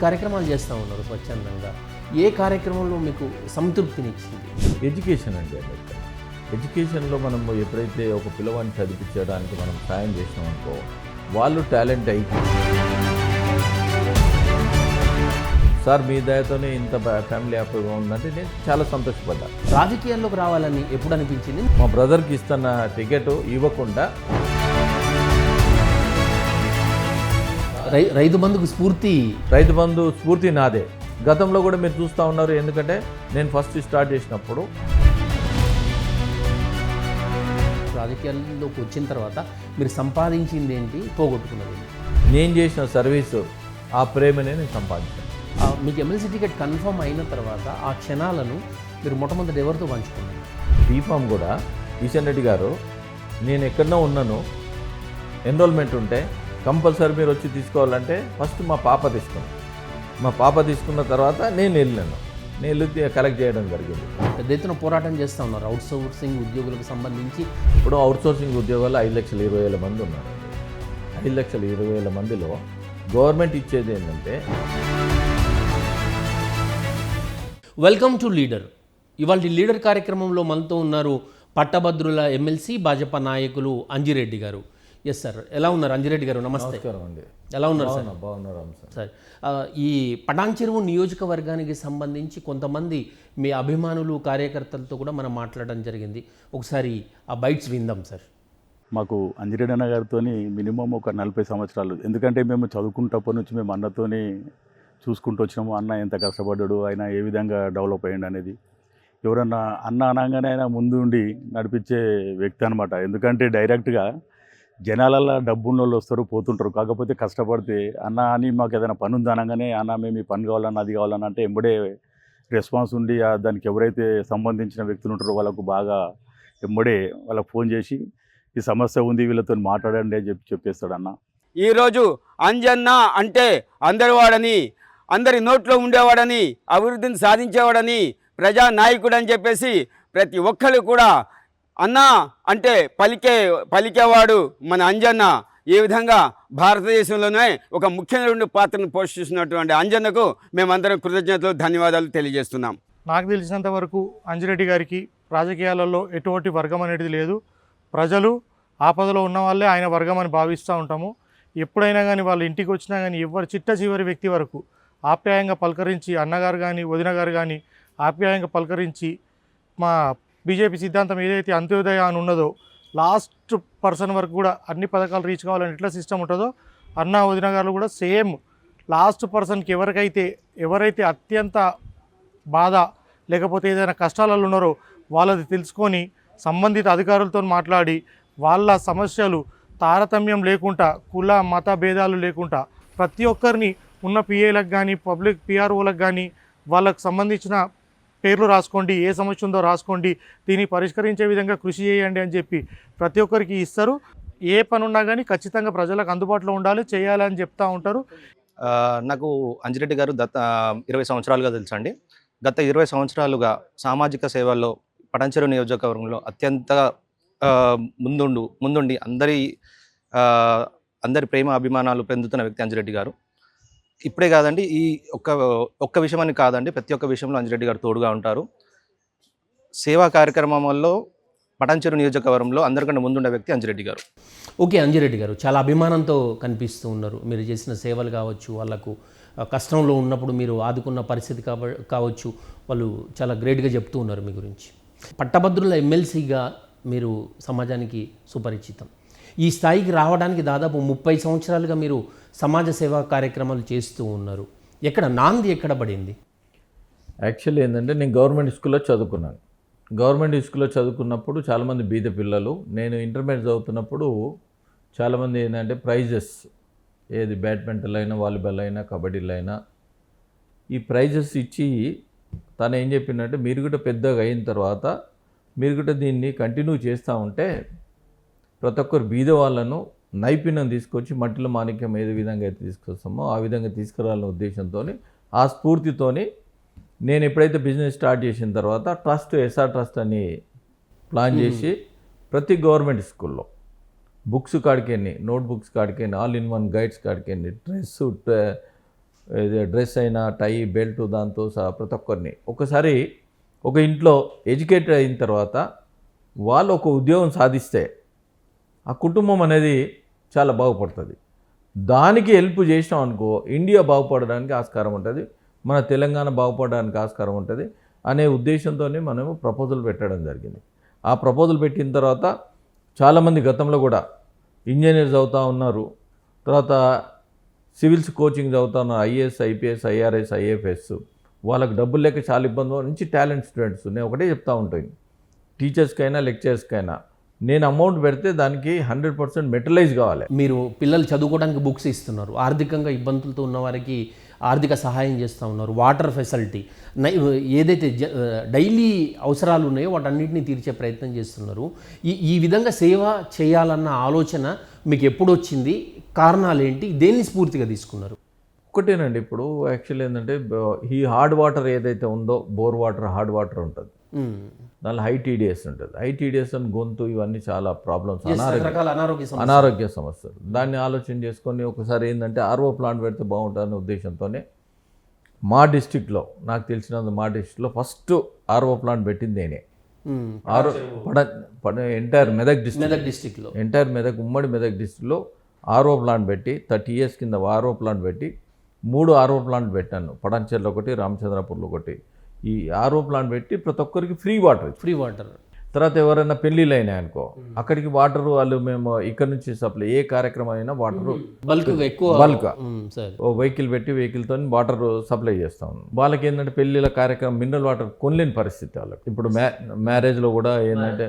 కార్యక్రమాలు చేస్తూ ఉన్నారు స్వచ్ఛందంగా. ఏ కార్యక్రమంలో మీకు సంతృప్తినిచ్చింది? ఎడ్యుకేషన్ అండి. అదైతే ఎడ్యుకేషన్లో మనం ఎప్పుడైతే ఒక పిల్లవాడిని చదివించడానికి మనం సాయం చేసినామనుకో, వాళ్ళు టాలెంట్ అయిపోయి సార్ మీ దయతోనే ఇంత ఫ్యామిలీ హ్యాపీగా ఉందంటే నేను చాలా సంతోషపడ్డా. రాజకీయాల్లోకి రావాలని ఎప్పుడు అనిపించింది? మా బ్రదర్కి ఇస్తున్న టికెట్ ఇవ్వకుండా రైతు బంధు స్ఫూర్తి నాదే. గతంలో కూడా మీరు చూస్తూ ఉన్నారు. ఎందుకంటే నేను ఫస్ట్ స్టార్ట్ చేసినప్పుడు రాజకీయాల్లోకి వచ్చిన తర్వాత మీరు సంపాదించింది ఏంటి, పోగొట్టుకున్నది ఏంటి? నేను చేసిన సర్వీసు ఆ ప్రేమనే నేను సంపాదించాను. మీకు ఎమ్మెల్సీ టికెట్ కన్ఫర్మ్ అయిన తర్వాత ఆ క్షణాలను మీరు మొట్టమొదటి ఎవరితో పంచుకున్నారు? బీఫామ్ కూడా కిషన్ రెడ్డి గారు, నేను ఎక్కడో ఉన్నాను, ఎన్రోల్మెంట్ ఉంటే కంపల్సరీ మీరు వచ్చి తీసుకోవాలంటే ఫస్ట్ మా పాప తీసుకున్నాను. మా పాప తీసుకున్న తర్వాత నేను వెళ్ళాను. నేను వెళ్ళి కలెక్ట్ చేయడం జరిగింది. పెద్ద ఎత్తున పోరాటం చేస్తూ ఉన్నారు అవుట్సోర్సింగ్ ఉద్యోగులకు సంబంధించి. ఇప్పుడు అవుట్సోర్సింగ్ ఉద్యోగాలు 5,20,000 మంది ఉన్నారు. 5,20,000 మందిలో గవర్నమెంట్ ఇచ్చేది ఏంటంటే, వెల్కమ్ టు లీడర్. ఇవాళ లీడర్ కార్యక్రమంలో మనతో ఉన్నారు పట్టభద్రుల ఎమ్మెల్సీ భాజపా నాయకులు అంజిరెడ్డి గారు. ఎస్ సార్, ఎలా ఉన్నారు అంజిరెడ్డి గారు? నమస్తే. నమస్కారం అండి. ఎలా ఉన్నారు సార్? బాగున్నారు సార్. ఈ పటాన్ చెరువు నియోజకవర్గానికి సంబంధించి కొంతమంది మీ అభిమానులు కార్యకర్తలతో కూడా మనం మాట్లాడడం జరిగింది. ఒకసారి ఆ బైట్స్ విందాం సార్. మాకు అంజిరెడ్డి అన్న గారితో మినిమం ఒక 40 సంవత్సరాలు, ఎందుకంటే మేము చదువుకుంటప్పటి నుంచి మేము అన్నతోని చూసుకుంటూ వచ్చినాము. అన్న ఎంత కష్టపడ్డాడు, ఆయన ఏ విధంగా డెవలప్ అయ్యాడు అనేది. ఎవరన్నా అన్న అనగానే ఆయన ముందు ఉండి నడిపించే వ్యక్తి అనమాట. ఎందుకంటే డైరెక్ట్గా జనాలల్లో డబ్బున్న వాళ్ళు వస్తారు పోతుంటారు. కాకపోతే కష్టపడితే అన్న అని మాకు ఏదైనా పని ఉంది అనగానే, అన్న మేము ఈ పని కావాలన్నా అది కావాలన్నా అంటే ఎంబడే రెస్పాన్స్ ఉండి దానికి ఎవరైతే సంబంధించిన వ్యక్తులు ఉంటారో వాళ్ళకు బాగా ఎంబడే వాళ్ళకు ఫోన్ చేసి ఈ సమస్య ఉంది వీళ్ళతో మాట్లాడండి అని చెప్పేస్తాడు అన్న. ఈరోజు అంజన్న అంటే అందరివాడని, అందరి నోట్లో ఉండేవాడని, అభివృద్ధిని సాధించేవాడని, ప్రజానాయకుడు అని చెప్పేసి ప్రతి ఒక్కరు కూడా అన్న అంటే పలికేవాడు మన అంజన్న. ఈ విధంగా భారతదేశంలోనే ఒక ముఖ్యమైన పాత్రను పోషిస్తున్నటువంటి అంజన్నకు మేమందరం కృతజ్ఞతలు, ధన్యవాదాలు తెలియజేస్తున్నాం. నాకు తెలిసినంత వరకు అంజిరెడ్డి గారికి రాజకీయాలలో ఎటువంటి వర్గం అనేది లేదు. ప్రజలు ఆపదలో ఉన్న వాళ్ళే ఆయన వర్గం అని భావిస్తూ ఉంటాము. ఎప్పుడైనా కానీ వాళ్ళ ఇంటికి వచ్చినా కానీ ఎవరు చివరి వ్యక్తి వరకు ఆప్యాయంగా పలకరించి, అన్నగారు కానీ వదిన గారు కానీ ఆప్యాయంగా పలకరించి, మా బీజేపీ సిద్ధాంతం ఏదైతే అంత్యోదయ అని ఉన్నదో లాస్ట్ పర్సన్ వరకు కూడా అన్ని పథకాలు రీచ్ కావాలని ఎట్లా సిస్టమ్ ఉంటుందో అన్న వదిన గారు కూడా సేమ్ లాస్ట్ పర్సన్కి ఎవరైతే అత్యంత బాధ లేకపోతే ఏదైనా కష్టాలలో ఉన్నారో వాళ్ళది తెలుసుకొని సంబంధిత అధికారులతో మాట్లాడి వాళ్ళ సమస్యలు తారతమ్యం లేకుండా, కుల మత భేదాలు లేకుండా ప్రతి ఒక్కరిని ఉన్న పిఏలకు కానీ పబ్లిక్ పిఆర్ఓలకు కానీ వాళ్ళకు సంబంధించిన పేర్లు రాసుకోండి, ఏ సమస్య ఉందో రాసుకోండి, దీన్ని పరిష్కరించే విధంగా కృషి చేయండి అని చెప్పి ప్రతి ఒక్కరికి ఇస్తారు. ఏ పని ఉన్నా కానీ ఖచ్చితంగా ప్రజలకు అందుబాటులో ఉండాలి, చేయాలని చెప్తూ ఉంటారు. నాకు అంజిరెడ్డి గారు 20 సంవత్సరాలుగా తెలుసండి. గత 20 సంవత్సరాలుగా సామాజిక సేవల్లో పటాన్ చెరువు నియోజకవర్గంలో అత్యంత ముందుండి అందరి ప్రేమ అభిమానాలు పొందుతున్న వ్యక్తి అంజిరెడ్డి గారు. ఇప్పుడే కాదండి, ఈ ఒక్క విషయం అని కాదండి, ప్రతి ఒక్క విషయంలో అంజిరెడ్డి గారు తోడుగా ఉంటారు. సేవా కార్యక్రమంలో పటాన్ చెరువు నియోజకవర్గంలో అందరికంటే ముందుండే వ్యక్తి అంజిరెడ్డి గారు. ఓకే, అంజిరెడ్డి గారు చాలా అభిమానంతో కనిపిస్తూ ఉన్నారు. మీరు చేసిన సేవలు కావచ్చు, వాళ్ళకు కష్టంలో ఉన్నప్పుడు మీరు ఆదుకున్న పరిస్థితి కావచ్చు, వాళ్ళు చాలా గ్రేట్గా చెప్తూ ఉన్నారు మీ గురించి. పట్టభద్రుల ఎమ్మెల్సీగా మీరు సమాజానికి సుపరిచితం. ఈ స్థాయికి రావడానికి దాదాపు 30 సంవత్సరాలుగా మీరు సమాజ సేవా కార్యక్రమాలు చేస్తూ ఉన్నారు. నాంది ఎక్కడ పడింది? యాక్చువల్లీ ఏంటంటే, నేను గవర్నమెంట్ స్కూల్లో చదువుకున్నాను. గవర్నమెంట్ స్కూల్లో చదువుకున్నప్పుడు చాలామంది బీద పిల్లలు, నేను ఇంటర్మీడియట్ చదువుతున్నప్పుడు చాలామంది ఏంటంటే ప్రైజెస్, ఏది బ్యాడ్మింటన్ అయినా వాలీబాల్ అయినా కబడ్డీలు అయినా ఈ ప్రైజెస్ ఇచ్చి తను ఏం చెప్పిందంటే, మీరు కూడా పెద్దగా అయిన తర్వాత మీరు కూడా దీన్ని కంటిన్యూ చేస్తూ ఉంటే ప్రతి ఒక్కరు బీద వాళ్ళను నైపుణ్యం తీసుకొచ్చి మట్టిలో మాణిక్యం ఏ విధంగా అయితే తీసుకొస్తామో ఆ విధంగా తీసుకురావాలనే ఉద్దేశంతో, ఆ స్ఫూర్తితోని నేను ఎప్పుడైతే బిజినెస్ స్టార్ట్ చేసిన తర్వాత ఎస్ఆర్ ట్రస్ట్ అని ప్లాన్ చేసి ప్రతి గవర్నమెంట్ స్కూల్లో బుక్స్ కాడికెన్ని, నోట్ బుక్స్ కాడికెన్ని, ఆల్ ఇన్ వన్ గైడ్స్ కాడికెన్ని, డ్రెస్, డ్రెస్ అయినా టై బెల్ట్ దాంతో సహా ప్రతి ఒక్కరిని ఒకసారి ఒక ఇంట్లో ఎడ్యుకేటెడ్ అయిన తర్వాత వాళ్ళు ఒక ఉద్యోగం సాధిస్తే ఆ కుటుంబం అనేది చాలా బాగుపడుతుంది. దానికి హెల్ప్ చేసినాం అనుకో ఇండియా బాగుపడడానికి ఆస్కారం ఉంటుంది, మన తెలంగాణ బాగుపడడానికి ఆస్కారం ఉంటుంది అనే ఉద్దేశంతోనే మనము ప్రపోజల్ పెట్టడం జరిగింది. ఆ ప్రపోజల్ పెట్టిన తర్వాత చాలామంది గతంలో కూడా ఇంజనీర్స్ అవుతూ ఉన్నారు, తర్వాత సివిల్స్ కోచింగ్ చదువుతా ఉన్నారు, ఐఏఎస్ ఐపీఎస్ ఐఆర్ఎస్ ఐఎఫ్ఎస్. వాళ్ళకి డబ్బులు లేక చాలా ఇబ్బంది నుంచి టాలెంట్ స్టూడెంట్స్ నేను ఒకటే చెప్తా ఉంటాను, టీచర్స్కైనా లెక్చరర్స్కైనా నేను అమౌంట్ పెడితే దానికి 100% మెటలైజ్ కావాలి. మీరు పిల్లలు చదువుకోవడానికి బుక్స్ ఇస్తున్నారు, ఆర్థికంగా ఇబ్బందులతో ఉన్న వారికి ఆర్థిక సహాయం చేస్తూ ఉన్నారు, వాటర్ ఫెసిలిటీ ఏదైతే డైలీ అవసరాలు ఉన్నాయో వాటన్నిటిని తీర్చే ప్రయత్నం చేస్తున్నారు. ఈ విధంగా సేవ చేయాలన్న ఆలోచన మీకు ఎప్పుడు వచ్చింది, కారణాలు ఏంటి, దేన్ని స్ఫూర్తిగా తీసుకున్నారు? ఒకటేనండి, ఇప్పుడు యాక్చువల్లీ ఏంటంటే ఈ హార్డ్ వాటర్ ఏదైతే ఉందో బోర్ వాటర్ హార్డ్ వాటర్ ఉంటుంది, దానిలో హై టీడీఎస్ ఉంటుంది. హై టీడీఎస్ అని గొంతు ఇవన్నీ చాలా ప్రాబ్లమ్స్, అనారోగ్య సమస్యలు. దాన్ని ఆలోచన చేసుకొని ఒకసారి ఏంటంటే ఆర్ఓ ప్లాంట్ పెడితే బాగుంటుందనే ఉద్దేశంతోనే మా డిస్టిక్లో నాకు తెలిసినంత మా డిస్టిక్లో ఫస్ట్ ఆర్ఓ ప్లాంట్ పెట్టింది నేనే. ఎంటైర్ మెదక్ డిస్టిక్లో ఉమ్మడి మెదక్ డిస్టిక్లో ఆర్ఓ ప్లాంట్ పెట్టి 30 years కింద ఆర్ఓ ప్లాంట్ పెట్టి 3 ఆర్ఓ ప్లాంట్ పెట్టాను. పడంచెర్లో ఒకటి, రామచంద్రపూర్లో ఒకటి. ఈ ఆర్ఓ ప్లాంట్ పెట్టి ప్రతి ఒక్కరికి ఫ్రీ వాటర్. తర్వాత ఎవరైనా పెళ్ళిళ్ళు అయినాయి అనుకో అక్కడికి వాటర్ వాళ్ళు మేము ఇక్కడ నుంచి సప్లై, ఏ కార్యక్రమం అయినా వాటర్ బల్క్ ఓ వెహికల్ పెట్టి వెహికల్తో వాటర్ సప్లై చేస్తాం. వాళ్ళకి ఏంటంటే పెళ్ళిళ్ళ కార్యక్రమం మినరల్ వాటర్ కొనలేని పరిస్థితి వాళ్ళకి. ఇప్పుడు మ్యారేజ్లో కూడా ఏంటంటే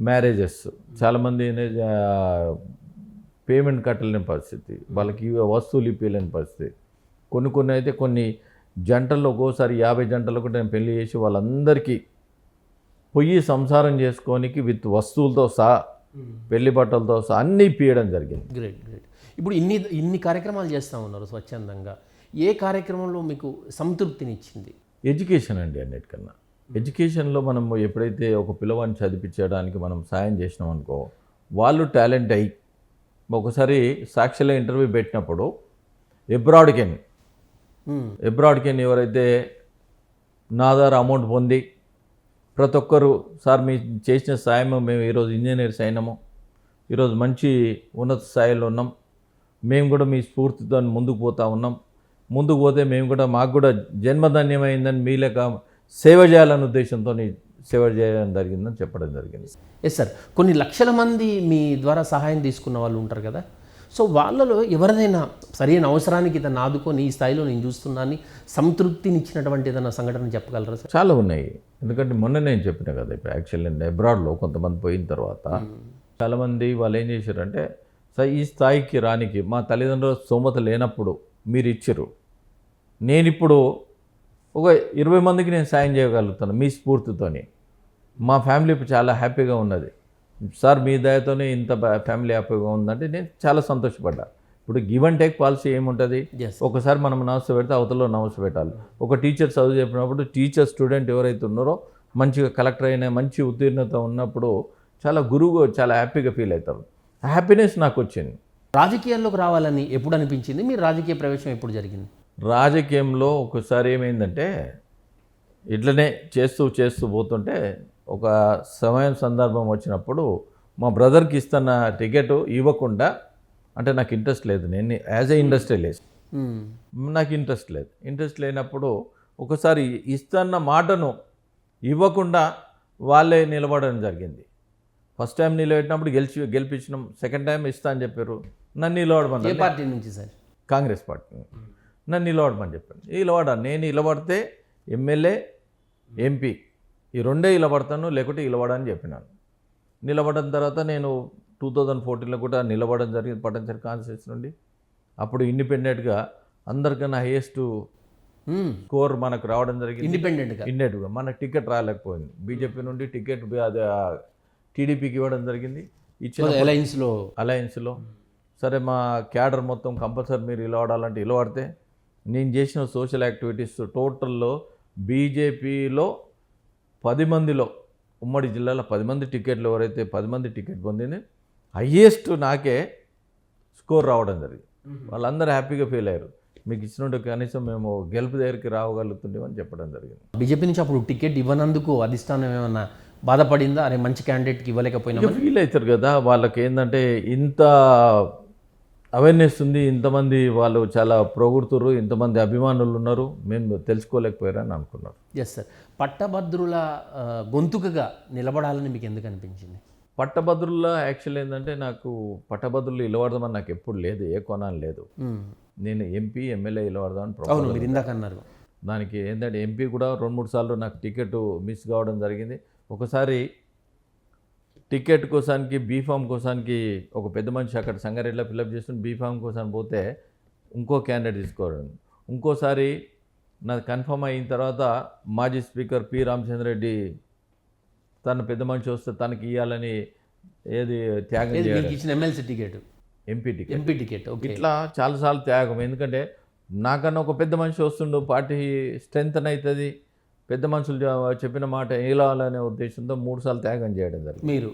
మ్యారేజెస్ చాలామంది పేమెంట్ కట్టలేని పరిస్థితి, వాళ్ళకి వస్తువులు ఇప్పలేని పరిస్థితి. కొన్ని అయితే కొన్ని జంటల్లో ఒక్కోసారి 50 జంటలకు నేను పెళ్లి చేసి వాళ్ళందరికీ పొయ్యి సంసారం చేసుకోనికి విత్ వస్తువులతో సహా పెళ్లి బట్టలతో సహా అన్నీ ఇప్పియడం జరిగింది. గ్రేట్. ఇప్పుడు ఇన్ని కార్యక్రమాలు చేస్తూ ఉన్నారు స్వచ్ఛందంగా, ఏ కార్యక్రమంలో మీకు సంతృప్తినిచ్చింది? ఎడ్యుకేషన్ అండి. అన్నిటికన్నా ఎడ్యుకేషన్లో మనం ఎప్పుడైతే ఒక పిల్లవాడిని చదివించడానికి మనం సాయం చేసినాం అనుకో, వాళ్ళు టాలెంట్ అయ్యి ఒకసారి సాక్షిలో ఇంటర్వ్యూ పెట్టినప్పుడు ఎబ్రాడ్కెన్ ఎవరైతే నా ద్వారా అమౌంట్ పొంది ప్రతి ఒక్కరు సార్ మీ చేసిన సాయం మేము ఈరోజు ఇంజనీర్స్ అయినాము, ఈరోజు మంచి ఉన్నత స్థాయిలో ఉన్నాం, మేము కూడా మీ స్ఫూర్తితో ముందుకు పోతా ఉన్నాం, ముందుకు పోతే మేము కూడా మాకు కూడా జన్మధన్యమైందని మీ లెక్క సేవ చేయాలనే ఉద్దేశంతో సేవ చేయడం జరిగిందని చెప్పడం జరిగింది. ఎస్ సార్, కొన్ని లక్షల మంది మీ ద్వారా సహాయం తీసుకున్న వాళ్ళు ఉంటారు కదా, సో వాళ్ళలో ఎవరిదైనా సరైన అవసరానికి ఇతను ఆదుకొని ఈ స్థాయిలో నేను చూస్తున్నాను సంతృప్తినిచ్చినటువంటి ఏదైనా సంఘటన చెప్పగలరా సార్? చాలా ఉన్నాయి. ఎందుకంటే మొన్న నేను చెప్పిన కదా, ఇప్పుడు యాక్చువల్లీ అబ్రాడ్లో కొంతమంది పోయిన తర్వాత చాలామంది వాళ్ళు ఏం చేశారంటే ఈ స్థాయికి రానికి మా తల్లిదండ్రుల స్తోమత లేనప్పుడు మీరు ఇచ్చారు, నేను ఇప్పుడు ఒక 20 మందికి నేను సాయం చేయగలుగుతాను మీ స్ఫూర్తితోని. మా ఫ్యామిలీ చాలా హ్యాపీగా ఉన్నది సార్, మీ దయతోనే ఇంత ఫ్యామిలీ హ్యాపీగా ఉందంటే నేను చాలా సంతోషపడ్డా. ఇప్పుడు గివ్ అండ్ టేక్ పాలసీ ఏముంటుంది, ఒకసారి మనం నమస్తే పెడితే అవతలలో నమస్తే పెట్టాలి. ఒక టీచర్ చదువు చెప్పినప్పుడు టీచర్ స్టూడెంట్ ఎవరైతే ఉన్నారో మంచిగా కలెక్టర్ అయినా మంచి ఉత్తీర్ణత ఉన్నప్పుడు చాలా గురువు చాలా హ్యాపీగా ఫీల్ అవుతారు. హ్యాపీనెస్ నాకు వచ్చింది. రాజకీయాల్లోకి రావాలని ఎప్పుడు అనిపించింది? మీరు రాజకీయ ప్రవేశం ఎప్పుడు జరిగింది? రాజకీయంలో ఒకసారి ఏమైందంటే ఇట్లనే చేస్తూ పోతుంటే ఒక సందర్భం వచ్చినప్పుడు మా బ్రదర్కి ఇస్తున్న టికెట్ ఇవ్వకుండా, అంటే నాకు ఇంట్రెస్ట్ లేదు, నేను యాజ్ ఏ ఇండస్ట్రియలిస్ట్ నాకు ఇంట్రెస్ట్ లేనప్పుడు ఒకసారి ఇస్తున్న మాటను ఇవ్వకుండా వాళ్ళే నిలబడడం జరిగింది. ఫస్ట్ టైం నిలబెట్టినప్పుడు గెలిపించినాం, సెకండ్ టైం ఇస్తా అని చెప్పారు, నన్ను నిలబడమని. ఏ పార్టీ నుంచి సార్? కాంగ్రెస్ పార్టీ. నన్ను నిలబడమని చెప్పాను, నేను నిలబడితే ఎమ్మెల్యే ఎంపీ ఈ రెండే నిలబడతాను, లేకుంటే నిలబడని చెప్పినాను. నిలబడిన తర్వాత నేను 2014లో కూడా నిలబడడం జరిగింది పట్టణంచెరు కాన్స్టిట్యూన్సీ నుండి. అప్పుడు ఇండిపెండెంట్గా అందరికన్నా హైయెస్ట్ స్కోర్ మనకు రావడం జరిగింది. ఇండిపెండెంట్గా మనకు టికెట్ రాలేకపోయింది. బీజేపీ నుండి టికెట్ అది టీడీపీకి ఇవ్వడం జరిగింది. ఇచ్చిన అలయన్స్లో సరే మా క్యాడర్ మొత్తం కంపల్సరీ మీరు నిలబడాలంటే నిలబడితే నేను చేసిన సోషల్ యాక్టివిటీస్ టోటల్లో బీజేపీలో 10 మందిలో ఉమ్మడి జిల్లాలో 10 మంది టికెట్లు ఎవరైతే 10 మంది టికెట్ పొందింది హయ్యెస్ట్ నాకే స్కోర్ రావడం జరిగింది. వాళ్ళందరూ హ్యాపీగా ఫీల్ అయ్యారు. మీకు ఇచ్చినట్టు కనీసం మేము గెలుపు దగ్గరికి రాగలుగుతుండేమని చెప్పడం జరిగింది. బీజేపీ నుంచి అప్పుడు టికెట్ ఇవ్వనందుకు అధిష్టానం ఏమన్నా బాధపడిందా? అరే మంచి క్యాండిడేట్కి ఇవ్వలేకపోయినా ఫీల్ అవుతారు కదా, వాళ్ళకి ఏంటంటే ఇంత అవేర్నెస్ ఉంది, ఇంతమంది వాళ్ళు చాలా పొగుడుతున్నారు, ఇంతమంది అభిమానులు ఉన్నారు, మేము తెలుసుకోలేకపోయారని అనుకున్నారు. Yes sir. పట్టభద్రుల గొంతుకగా నిలబడాలని మీకు ఎందుకు అనిపించింది? పట్టభద్రుల్లో యాక్చువల్ ఏంటంటే నాకు పట్టభద్రులు ఇలవడదామని నాకు ఎప్పుడు లేదు, ఏ కొనాలి లేదు. నేను ఎంపీ ఎమ్మెల్యే ఇలవడదామని అవును, మీరు ఇందాక అన్నారు. దానికి ఏంటంటే ఎంపీ కూడా 2-3 సార్లు నాకు టికెట్ మిస్ కావడం జరిగింది. ఒకసారి టికెట్ కోసానికి బీఫామ్ కోసానికి ఒక పెద్ద మనిషి అక్కడ సంగారెడ్డిలో ఫిల్అప్ చేస్తున్న బీఫామ్ కోసం పోతే ఇంకో క్యాండిడేట్ తీసుకోవడం. ఇంకోసారి నాకు కన్ఫర్మ్ అయిన తర్వాత మాజీ స్పీకర్ పి రామచంద్రరెడ్డి తన పెద్ద మనిషి వస్తే తనకి ఇవ్వాలని ఏది త్యాగం చేయడం. ఇచ్చిన ఎమ్మెల్సీ టికెట్, ఎంపీ టికెట్ ఇట్లా చాలాసార్లు త్యాగం. ఎందుకంటే నాకన్నా ఒక పెద్ద మనిషి వస్తుండు, పార్టీ స్ట్రెంత్ అవుతుంది, పెద్ద మనుషులు చెప్పిన మాట ఏలాలనే ఉద్దేశంతో 3 సార్లు త్యాగం చేయడం జరిగింది మీరు.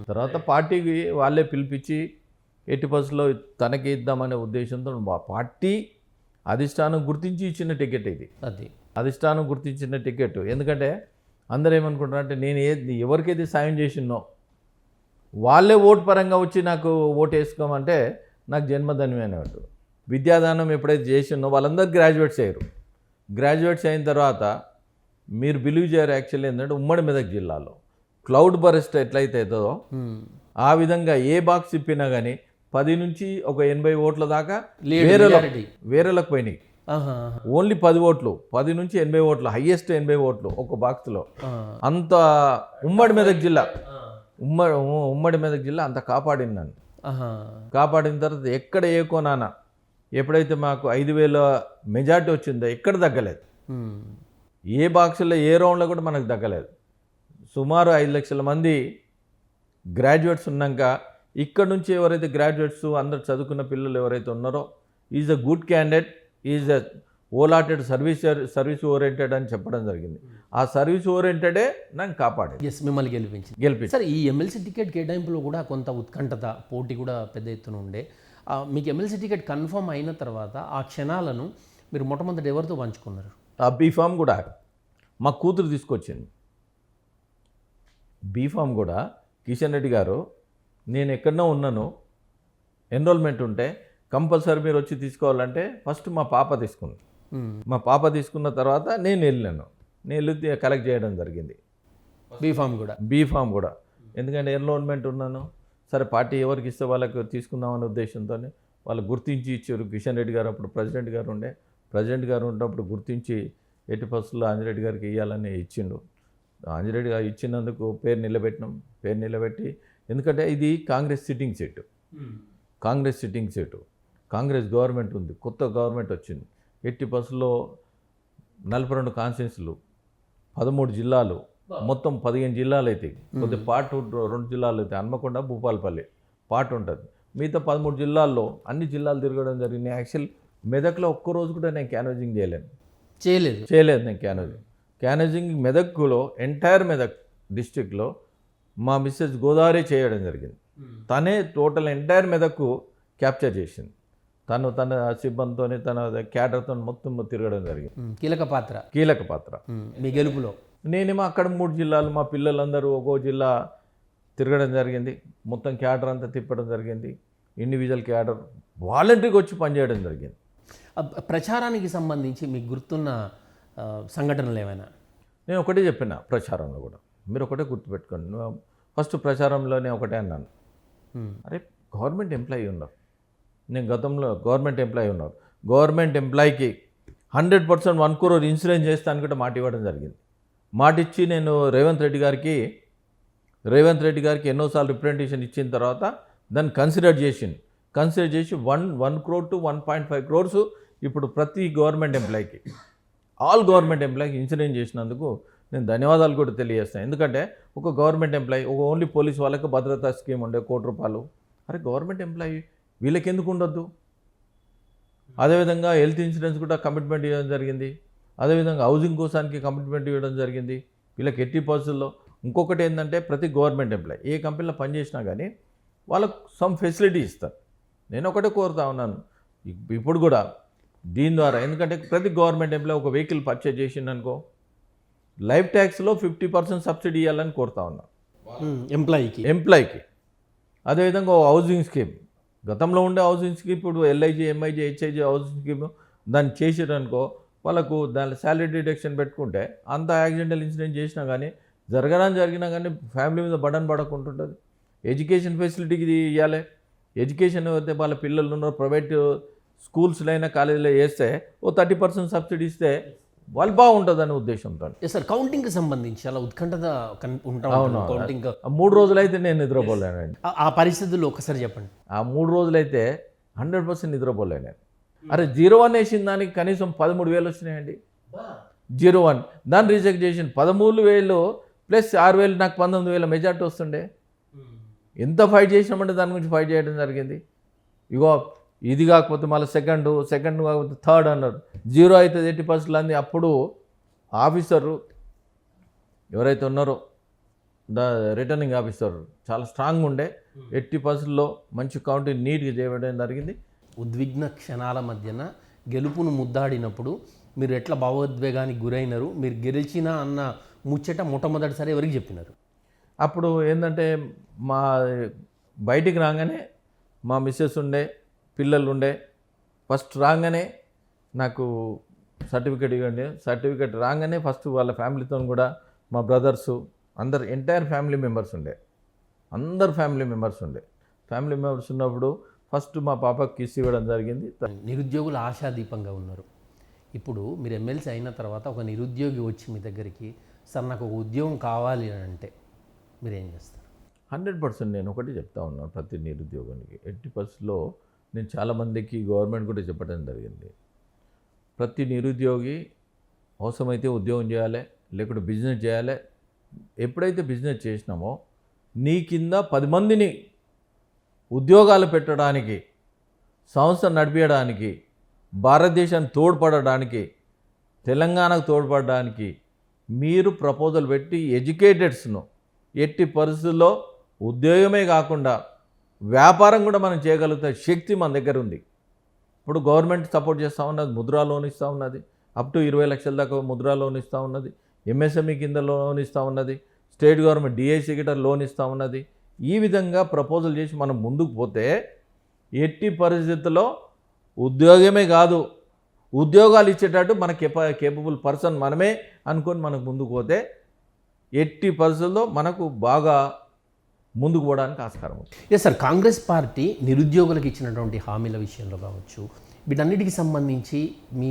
తర్వాత పార్టీకి వాళ్ళే పిలిపించి ఎట్టి పరిస్థితుల్లో తనకి ఇద్దామనే ఉద్దేశంతో పార్టీ అధిష్టానం గుర్తించి ఇచ్చిన టికెట్ ఇది. అది అధిష్టానం గుర్తించిన టికెట్. ఎందుకంటే అందరూ ఏమనుకుంటారంటే నేను ఎవరికైతే సాయం చేసినో వాళ్ళే ఓటు పరంగా వచ్చి నాకు ఓటు వేసుకోమంటే నాకు జన్మధన్యమే అనేవాడు. విద్యాదానం ఎప్పుడైతే చేసినో వాళ్ళందరూ గ్రాడ్యుయేట్స్ అయ్యారు. గ్రాడ్యుయేట్స్ అయిన తర్వాత మీరు బిలీవ్ చేయరు, యాక్చువల్లీ ఏంటంటే ఉమ్మడి మెదక్ జిల్లాలో క్లౌడ్ బరెస్ట్ ఎట్లయితే అవుతుందో ఆ విధంగా ఏ బాక్స్ ఇప్పినా కానీ 10 నుంచి ఒక 80 ఓట్ల దాకా వేరేలకు పోయినాయి. ఓన్లీ 10 ఓట్లు, 10 నుంచి 80 ఓట్లు, హైయెస్ట్ 80 ఓట్లు ఒక బాక్స్లో. అంత ఉమ్మడి మెదక్ జిల్లా, ఉమ్మడి మెదక్ జిల్లా అంత కాపాడింది నన్ను. కాపాడిన తర్వాత ఎక్కడ ఏ కోనాన ఎప్పుడైతే మాకు 5,000 మెజార్టీ వచ్చిందో ఎక్కడ తగ్గలేదు. ఏ బాక్సుల్లో ఏ రౌండ్లో కూడా మనకు తగ్గలేదు. సుమారు 5 లక్షల మంది గ్రాడ్యుయేట్స్ ఉన్నాక ఇక్కడ నుంచి ఎవరైతే గ్రాడ్యుయేట్స్ అందరు చదువుకున్న పిల్లలు ఎవరైతే ఉన్నారో is a good candidate, is a ఓలాటెడ్ సర్వీస్ ఓరియంటెడ్ అని చెప్పడం జరిగింది. ఆ సర్వీస్ ఓరియంటెడే నాకు కాపాడేది. ఎస్, మిమ్మల్ని గెలిపించి. సార్, ఈ ఎమ్మెల్సీ టికెట్ కేటాయింపులో కూడా కొంత ఉత్కంఠత, పోటీ కూడా పెద్ద ఎత్తున ఉండే. మీకు ఎమ్మెల్సీ టికెట్ కన్ఫర్మ్ అయిన తర్వాత ఆ క్షణాలను మీరు మొట్టమొదటి ఎవరితో పంచుకున్నారు? ఆ బీఫామ్ కూడా మా కూతురు తీసుకొచ్చింది. బీఫామ్ కూడా కిషన్ రెడ్డి గారు, నేను ఎక్కడో ఉన్నాను, ఎన్రోల్మెంట్ ఉంటే కంపల్సరీ మీరు వచ్చి తీసుకోవాలంటే ఫస్ట్ మా పాప తీసుకుంది. మా పాప తీసుకున్న తర్వాత నేను వెళ్ళాను, కలెక్ట్ చేయడం జరిగింది బీఫామ్ కూడా. ఎందుకంటే ఎన్రోల్మెంట్ ఉన్నాను, సరే పార్టీ ఎవరికి ఇస్తే వాళ్ళకి తీసుకుందామనే ఉద్దేశంతో వాళ్ళు గుర్తించి ఇచ్చారు. కిషన్ రెడ్డి గారు అప్పుడు ప్రెసిడెంట్ గారు ఉన్నప్పుడు గుర్తించి ఎట్టి పరిస్థితుల్లో ఆంజిరెడ్డి గారికి ఇవ్వాలని ఇచ్చిండు. ఆంజిరెడ్డి గారు ఇచ్చినందుకు పేరు నిలబెట్టి, ఎందుకంటే ఇది Congress sitting seat, Congress government ఉంది, కొత్త గవర్నమెంట్ వచ్చింది. ఎట్టి పరిస్థితుల్లో 42 కాన్స్టిట్యున్సీలు, 13 జిల్లాలు, మొత్తం 15 జిల్లాలు అయితే కొద్దిగా పార్ట్ 2 జిల్లాలు అయితే హన్మకొండ, భూపాలపల్లి పార్ట్ ఉంటుంది. మిగతా 13 జిల్లాల్లో అన్ని జిల్లాలు తిరగడం జరిగింది. యాక్చువల్ మెదక్లో ఒక్కరోజు కూడా నేను క్యాన్వాసింగ్ చేయలేదు. నేను క్యాన్వాసింగ్ మెదక్లో ఎంటైర్ మెదక్ డిస్ట్రిక్ట్లో మా మిస్సెస్ గోదావరి చేయడం జరిగింది. తనే టోటల్ ఎంటైర్ మెదక్కు క్యాప్చర్ చేసింది. తన సిబ్బందితో తన క్యాడర్తో మొత్తం తిరగడం జరిగింది. కీలక పాత్ర మీ గెలుపులో. నేనేమో అక్కడ 3 జిల్లాలు, మా పిల్లలందరూ ఒక్కో జిల్లా తిరగడం జరిగింది. మొత్తం క్యాడర్ అంతా తిప్పడం జరిగింది. ఇండివిజువల్ క్యాడర్ వాలంటరీగా వచ్చి పనిచేయడం జరిగింది. ప్రచారానికి సంబంధించి మీకు గుర్తున్న సంఘటనలు ఏమైనా? నేను ఒకటే చెప్పిన ప్రచారంలో కూడా, మీరు ఒకటే గుర్తుపెట్టుకోండి. ఫస్ట్ ప్రచారంలోనే ఒకటే అన్నాను, అరే గవర్నమెంట్ ఎంప్లాయీ ఉన్నారు, నేను గతంలో గవర్నమెంట్ ఎంప్లాయీకి 100% 1 crore ఇన్సూరెన్స్ చేస్తాను కూడా మాట ఇవ్వడం జరిగింది. మాట ఇచ్చి నేను రేవంత్ రెడ్డి గారికి ఎన్నోసార్లు రిప్రజెంటేషన్ ఇచ్చిన తర్వాత దాన్ని కన్సిడర్ చేసి 1 crore to 1.5 crores ఇప్పుడు ప్రతి గవర్నమెంట్ ఎంప్లాయీకి, ఆల్ గవర్నమెంట్ ఎంప్లాయీకి ఇన్సూరెన్స్ చేసినందుకు నేను ధన్యవాదాలు కూడా తెలియజేస్తాను. ఎందుకంటే ఒక గవర్నమెంట్ ఎంప్లాయీ, ఒక ఓన్లీ పోలీస్ వాళ్ళకి భద్రతా స్కీమ్ ఉండే 1 కోటి రూపాయలు, అరే గవర్నమెంట్ ఎంప్లాయీ వీళ్ళకి ఎందుకు ఉండొద్దు? అదేవిధంగా హెల్త్ ఇన్సూరెన్స్ కూడా కమిట్మెంట్ ఇవ్వడం జరిగింది. అదేవిధంగా హౌసింగ్ కోసానికి కమిట్మెంట్ ఇవ్వడం జరిగింది. వీళ్ళకి ఎట్టి పరిస్థితుల్లో. ఇంకొకటి ఏంటంటే ప్రతి గవర్నమెంట్ ఎంప్లాయీ ఏ కంపెనీలో పనిచేసినా కానీ వాళ్ళకు సమ్ ఫెసిలిటీ ఇస్తారు. నేను ఒకటే కోరుతా ఉన్నాను, ఇప్పుడు కూడా దీని ద్వారా ఎందుకంటే ప్రతి గవర్నమెంట్ ఎంప్లాయ్ ఒక వెహికల్ పర్చేజ్ చేసిందనుకో లైఫ్ ట్యాక్స్లో 50% సబ్సిడీ ఇవ్వాలని కోరుతా ఉన్నా ఎంప్లాయ్కి. అదేవిధంగా హౌసింగ్ స్కీమ్ గతంలో ఉండే హౌసింగ్ స్కీమ్ ఇప్పుడు LIG MIG HIG housing scheme దాన్ని చేసారనుకో వాళ్ళకు దాని శాలరీ డిడక్షన్ పెట్టుకుంటే అంత యాక్సిడెంటల్ ఇన్సిడెంట్ చేసినా కానీ జరిగినా కానీ ఫ్యామిలీ మీద బడన్ పడకుంటుంటుంది. ఎడ్యుకేషన్ ఫెసిలిటీకి ఇవ్వాలి. ఎడ్యుకేషన్ అయితే వాళ్ళ పిల్లలు ఉన్న ప్రైవేట్ స్కూల్స్లో అయినా కాలేజీలో వేస్తే ఓ 30% సబ్సిడీ ఇస్తే వాళ్ళు బాగుంటుంది అనే ఉద్దేశంతో. సార్ కౌంటింగ్కి సంబంధించి చాలా ఉత్కంఠత అవును. కౌంటింగ్ 3 రోజులైతే నేను నిద్రపోలేనండి. ఆ పరిస్థితుల్లో ఒకసారి చెప్పండి. ఆ 3 రోజులైతే 100% నిద్రపోలేను. అరే 01 వేసిన దానికి కనీసం 13,000 వచ్చినాయండి. 01 దాన్ని రిజెక్ట్ చేసిన 13,000 ప్లస్ 6,000 నాకు 19,000 మెజార్టీ వస్తుండే. ఎంత ఫైట్ చేసినామంటే దాని గురించి ఫైట్ చేయడం జరిగింది. ఇగో ఇది కాకపోతే మళ్ళీ సెకండ్ కాకపోతే థర్డ్ అన్నారు. 0 అయితే 80% అంది. అప్పుడు ఆఫీసరు ఎవరైతే ఉన్నారో రిటర్నింగ్ ఆఫీసర్ చాలా స్ట్రాంగ్ ఉండే 80%లో మంచి కౌంటింగ్ నీట్గా చేయడం జరిగింది. ఉద్విగ్న క్షణాల మధ్యన గెలుపును ముద్దాడినప్పుడు మీరు ఎట్లా భావోద్వేగానికి గురైనారు, మీరు గెలిచినా అన్న ముచ్చట మొట్టమొదటిసారి ఎవరికి చెప్పినారు? అప్పుడు ఏంటంటే మా బయటికి రాగానే మా మిస్సెస్ ఉండే పిల్లలు ఉండే ఫస్ట్ రాగానే నాకు సర్టిఫికేట్ ఇవ్వండి. సర్టిఫికేట్ రాగానే ఫస్ట్ వాళ్ళ ఫ్యామిలీతో కూడా మా బ్రదర్సు అందరు ఎంటైర్ ఫ్యామిలీ మెంబర్స్ ఉండే. ఫ్యామిలీ మెంబర్స్ ఉన్నప్పుడు ఫస్ట్ మా పాపకి కిస్ ఇవ్వడం జరిగింది. నిరుద్యోగులు ఆశాదీపంగా ఉన్నారు. ఇప్పుడు మీరు ఎమ్మెల్సీ అయిన తర్వాత ఒక నిరుద్యోగి వచ్చి మీ దగ్గరికి సార్ నాకు ఒక ఉద్యోగం కావాలి అని అంటే మీరేం చేస్తారు? 100% నేను ఒకటి చెప్తా ఉన్నాను ప్రతి నిరుద్యోగానికి. 80%లో నేను చాలామందికి గవర్నమెంట్ కూడా చెప్పడం జరిగింది. ప్రతి నిరుద్యోగి అవసరమైతే ఉద్యోగం చేయాలి, లేకుంటే బిజినెస్ చేయాలి. ఎప్పుడైతే బిజినెస్ చేసినామో నీ కింద 10 మందిని ఉద్యోగాలు పెట్టడానికి, సంస్థ నడిపించడానికి, భారతదేశాన్ని తోడ్పడడానికి, తెలంగాణకు తోడ్పడడానికి మీరు ప్రపోజల్ పెట్టి ఎడ్యుకేటెడ్స్ను ఎట్టి పరిస్థితుల్లో ఉద్యోగమే కాకుండా వ్యాపారం కూడా మనం చేయగలుగుతాం శక్తి మన దగ్గర ఉంది. ఇప్పుడు గవర్నమెంట్ సపోర్ట్ చేస్తూ ఉన్నది, ముద్రా లోన్ ఇస్తూ ఉన్నది, అప్ టు 20 లక్షల దాకా ముద్రా లోన్ ఇస్తూ ఉన్నది, ఎంఎస్ఎంఈ కింద లోన్ ఇస్తూ ఉన్నది, స్టేట్ గవర్నమెంట్ డిఐసి గిట్ట లోన్ ఇస్తూ ఉన్నది. ఈ విధంగా ప్రపోజల్ చేసి మనం ముందుకు పోతే ఎట్టి పరిస్థితుల్లో ఉద్యోగమే కాదు ఉద్యోగాలు ఇచ్చేటట్టు మన కేపబుల్ పర్సన్ మనమే అనుకొని మనకు ముందుకు పోతే ఎట్టి పరిస్థితుల్లో మనకు బాగా ముందుకు పోవడానికి ఆస్కారం ఉంది. ఎస్ సార్, కాంగ్రెస్ పార్టీ నిరుద్యోగులకు ఇచ్చినటువంటి హామీల విషయంలో కావచ్చు, వీటన్నిటికి సంబంధించి మీ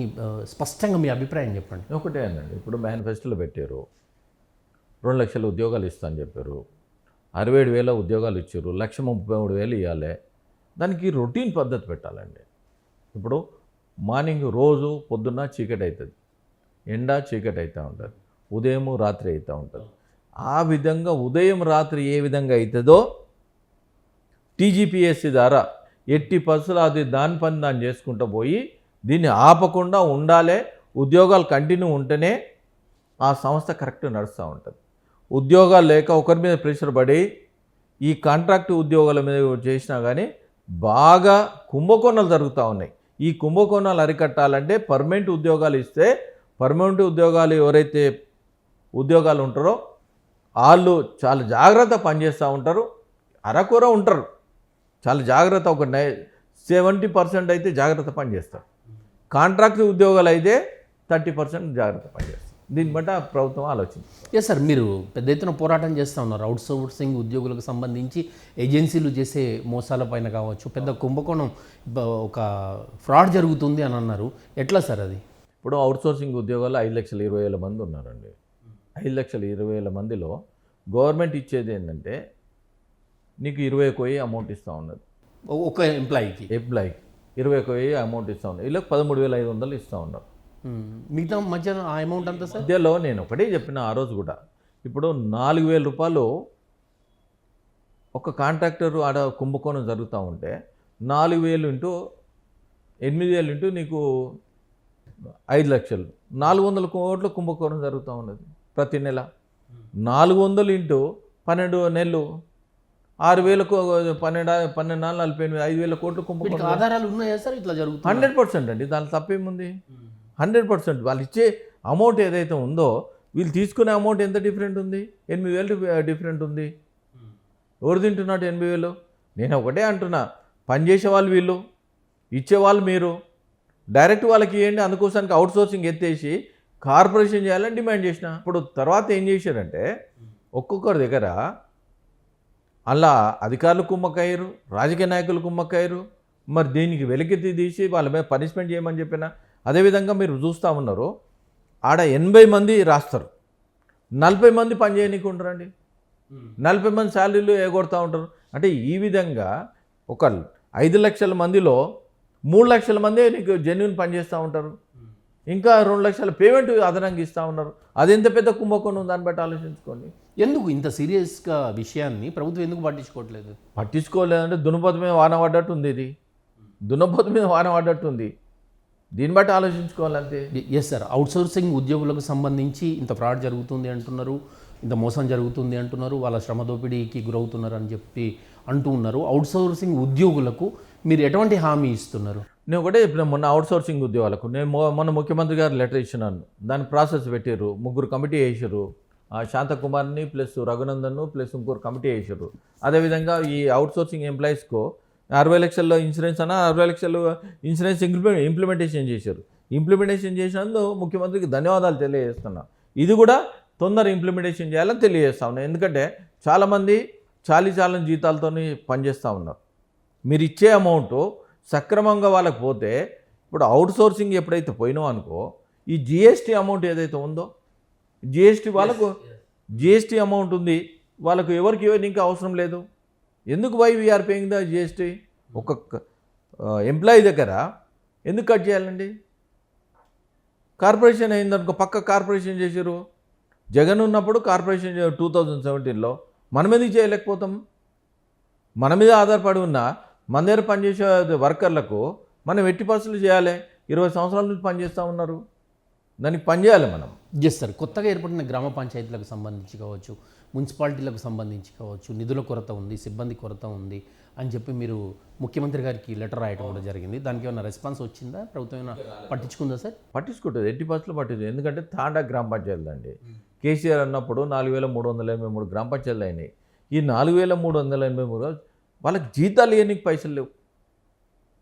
స్పష్టంగా మీ అభిప్రాయం చెప్పండి. ఒకటే అనండి, ఇప్పుడు మేనిఫెస్టోలో పెట్టారు 2 లక్షల ఉద్యోగాలు ఇస్తా అని చెప్పారు, 67,000 ఉద్యోగాలు ఇచ్చారు, 1,33,000 ఇవ్వాలి. దానికి రొటీన్ పద్ధతి పెట్టాలండి. ఇప్పుడు మార్నింగ్ రోజు పొద్దున్న చీకటి అవుతుంది, ఎండ చీకటి అవుతూ ఉంటుంది, ఉదయం రాత్రి అవుతూ ఉంటుంది. ఆ విధంగా ఉదయం రాత్రి ఏ విధంగా అవుతుందో టీజీపీఎస్సీ ద్వారా ఎట్టి పరిస్థితులు అది దాని పని దాన్ని చేసుకుంటూ పోయి దీన్ని ఆపకుండా ఉండాలి. ఉద్యోగాలు కంటిన్యూ ఉంటేనే ఆ సంస్థ కరెక్ట్ నడుస్తూ ఉంటుంది. ఉద్యోగాలు లేక ఒకరి మీద ప్రెషర్ పడి ఈ కాంట్రాక్ట్ ఉద్యోగాల మీద చేసినా కానీ బాగా కుంభకోణాలు జరుగుతూ ఉన్నాయి. ఈ కుంభకోణాలు అరికట్టాలంటే పర్మనెంట్ ఉద్యోగాలు ఇస్తే పర్మనెంట్ ఉద్యోగాలు ఎవరైతే ఉద్యోగాలు ఉంటారో వాళ్ళు చాలా జాగ్రత్త పనిచేస్తూ ఉంటారు, అరకొర ఉంటారు, చాలా జాగ్రత్త. ఒక 70% అయితే జాగ్రత్త పనిచేస్తారు. కాంట్రాక్ట్ ఉద్యోగాలు అయితే 30% జాగ్రత్త పనిచేస్తారు. దీన్ని బట్టి ప్రభుత్వం ఆలోచించింది. ఎస్ సార్, మీరు పెద్ద ఎత్తున పోరాటం చేస్తూ ఉన్నారు. అవుట్ సోర్సింగ్ ఉద్యోగులకు సంబంధించి ఏజెన్సీలు చేసే మోసాల పైన కావచ్చు, పెద్ద కుంభకోణం ఒక ఫ్రాడ్ జరుగుతుంది అని అన్నారు. ఎట్లా సార్ అది? ఇప్పుడు అవుట్ సోర్సింగ్ ఉద్యోగాలు 5,20,000 మంది ఉన్నారండి. 5,20,000 మందిలో గవర్నమెంట్ ఇచ్చేది ఏంటంటే నీకు 20,000 అమౌంట్ ఇస్తూ ఉన్నది. ఒక ఎంప్లాయీకి 20,000 అమౌంట్ ఇస్తూ ఉన్నారు. వీళ్ళకి 13,500 ఇస్తూ ఉన్నారు. మిగతా మధ్య ఆ అమౌంట్ అంతా సార్ మధ్యలో నేను ఒకటే చెప్పిన ఆ రోజు కూడా, ఇప్పుడు 4,000 రూపాయలు ఒక కాంట్రాక్టర్ ఆడ కుంభకోణం జరుగుతూ ఉంటే 4,000 ఇంటూ 8,000 ఇంటూ నీకు 5 లక్షలు, 400 కోట్ల కుంభకోణం జరుగుతూ ఉన్నది ప్రతి నెల. 400 ఇంటూ 12 నెలలు 6,000 12,40,000 5,000 కోట్లు వీటికి కుంభకోణం. ఆధారాలు ఉన్నాయా సార్ ఇట్లా జరుగుతుంది? 100% అండి, దాంట్లో తప్పేముంది? 100% వాళ్ళు ఇచ్చే అమౌంట్ ఏదైతే ఉందో వీళ్ళు తీసుకునే అమౌంట్ ఎంత డిఫరెంట్ ఉంది? 8,000 డిఫరెంట్ ఉంది. ఎవరు తింటున్నాడు 8,000? నేను ఒకటే అంటున్నా, పనిచేసే వాళ్ళు వీళ్ళు, ఇచ్చేవాళ్ళు మీరు. డైరెక్ట్ వాళ్ళకి ఇవ్వండి, అందుకోసానికి అవుట్ సోర్సింగ్ ఎత్తేసి కార్పొరేషన్ చేయాలని డిమాండ్ చేసిన. ఇప్పుడు తర్వాత ఏం చేశారంటే ఒక్కొక్కరి దగ్గర అలా అధికారులు కుమ్మక్కయ్యారు, రాజకీయ నాయకులు కుమ్మక్కయ్యారు. మరి దీనికి వెలికెత్తి తీసి వాళ్ళ మీద పనిష్మెంట్ చేయమని చెప్పిన. అదేవిధంగా మీరు చూస్తూ ఉన్నారు, ఆడ 80 మంది రాస్తారు, 40 మంది పని చేయనీకి ఉంటారండి. 40 మంది శాలరీలు ఎగొడతా ఉంటారు. అంటే ఈ విధంగా ఒక 5 లక్షల మందిలో 3 లక్షల మంది నీకు జెన్యున్ పని చేస్తూ ఉంటారు, ఇంకా 2 లక్షల పేమెంట్ అదనంగా ఇస్తూ ఉన్నారు. అదెంత పెద్ద కుంభకోణం, దాన్ని బట్టి ఆలోచించుకోండి. ఎందుకు ఇంత సీరియస్గా విషయాన్ని ప్రభుత్వం ఎందుకు పట్టించుకోవట్లేదు? పట్టించుకోలేదంటే దున్నపోతు మీద వాన పడ్డట్టు ఉంది. ఇది దున్నపోతు మీద వాన పడ్డట్టు ఉంది. దీన్ని బట్టి ఆలోచించుకోవాలంతే. ఎస్ సార్, అవుట్సోర్సింగ్ ఉద్యోగులకు సంబంధించి ఇంత ఫ్రాడ్ జరుగుతుంది అంటున్నారు, ఇంత మోసం జరుగుతుంది అంటున్నారు, వాళ్ళ శ్రమ దోపిడీకి గురవుతున్నారు అని చెప్పి అంటూ ఉన్నారు. అవుట్సోర్సింగ్ ఉద్యోగులకు మీరు ఎటువంటి హామీ ఇస్తున్నారు? నేను ఒకటే చెప్పిన, మొన్న అవుట్సోర్సింగ్ ఉద్యోగాలకు నేను మొన్న ముఖ్యమంత్రి గారు లెటర్ ఇచ్చినాను. దాని ప్రాసెస్ పెట్టారు, 3 కమిటీ వేసారు. శాంతకుమార్ని ప్లస్ రఘునందన్ను ప్లస్ ఇంకొక కమిటీ వేసారు. అదేవిధంగా ఈ అవుట్సోర్సింగ్ ఎంప్లాయీస్కు 60 లక్షల ఇన్సూరెన్స్ 60 లక్షలు ఇన్సూరెన్స్ ఇంప్లిమెంటేషన్ చేశారు. ఇంప్లిమెంటేషన్ చేసినందుకు ముఖ్యమంత్రికి ధన్యవాదాలు తెలియజేస్తున్నా. ఇది కూడా తొందర ఇంప్లిమెంటేషన్ చేయాలని తెలియజేస్తా ఉన్నాను. ఎందుకంటే చాలామంది చాలని జీతాలతో పనిచేస్తూ ఉన్నారు. మీరు ఇచ్చే అమౌంట్ సక్రమంగా వాళ్ళకి పోతే, ఇప్పుడు అవుట్సోర్సింగ్ ఎప్పుడైతే పోయినావు అనుకో, ఈ జిఎస్టీ అమౌంట్ ఏదైతే ఉందో, జిఎస్టీ వాళ్ళకు జిఎస్టీ అమౌంట్ ఉంది, వాళ్ళకు ఎవరికి ఇంకా అవసరం లేదు. ఎందుకు వీఆర్ పేయింగ్ ద జిఎస్టీ? ఒక ఎంప్లాయీ దగ్గర ఎందుకు కట్ చేయాలండి? కార్పొరేషన్ అయిందనుకో, పక్క కార్పొరేషన్ చేశారు. జగన్ ఉన్నప్పుడు కార్పొరేషన్ 2017లో మనం ఎందుకు చేయలేకపోతాం? మన మీద ఆధారపడి ఉన్న మన దగ్గర పనిచేసే వర్కర్లకు మనం ఎట్టి పరిస్థితులు చేయాలి. 20 సంవత్సరాల నుంచి పనిచేస్తూ ఉన్నారు, దానికి పనిచేయాలి మనం. ఎస్ సార్, కొత్తగా ఏర్పడిన గ్రామ పంచాయతీలకు సంబంధించి కావచ్చు, మున్సిపాలిటీలకు సంబంధించి కావచ్చు, నిధుల కొరత ఉంది, సిబ్బంది కొరత ఉంది అని చెప్పి మీరు ముఖ్యమంత్రి గారికి లెటర్ రాయడం కూడా జరిగింది. దానికి ఏమైనా రెస్పాన్స్ వచ్చిందా? ప్రభుత్వం ఏమైనా పట్టించుకుందా సార్? పట్టించుకుంటుంది, ఎట్టి పరిస్థితులు పట్టించుకుంది. ఎందుకంటే తాండా గ్రామ పంచాయతీ అండి, కేసీఆర్ అన్నప్పుడు 4,383 గ్రామ పంచాయతీలు అయినాయి. ఈ 4,383 వాళ్ళకి జీతాలు ఇవ్వడానికి పైసలు లేవు.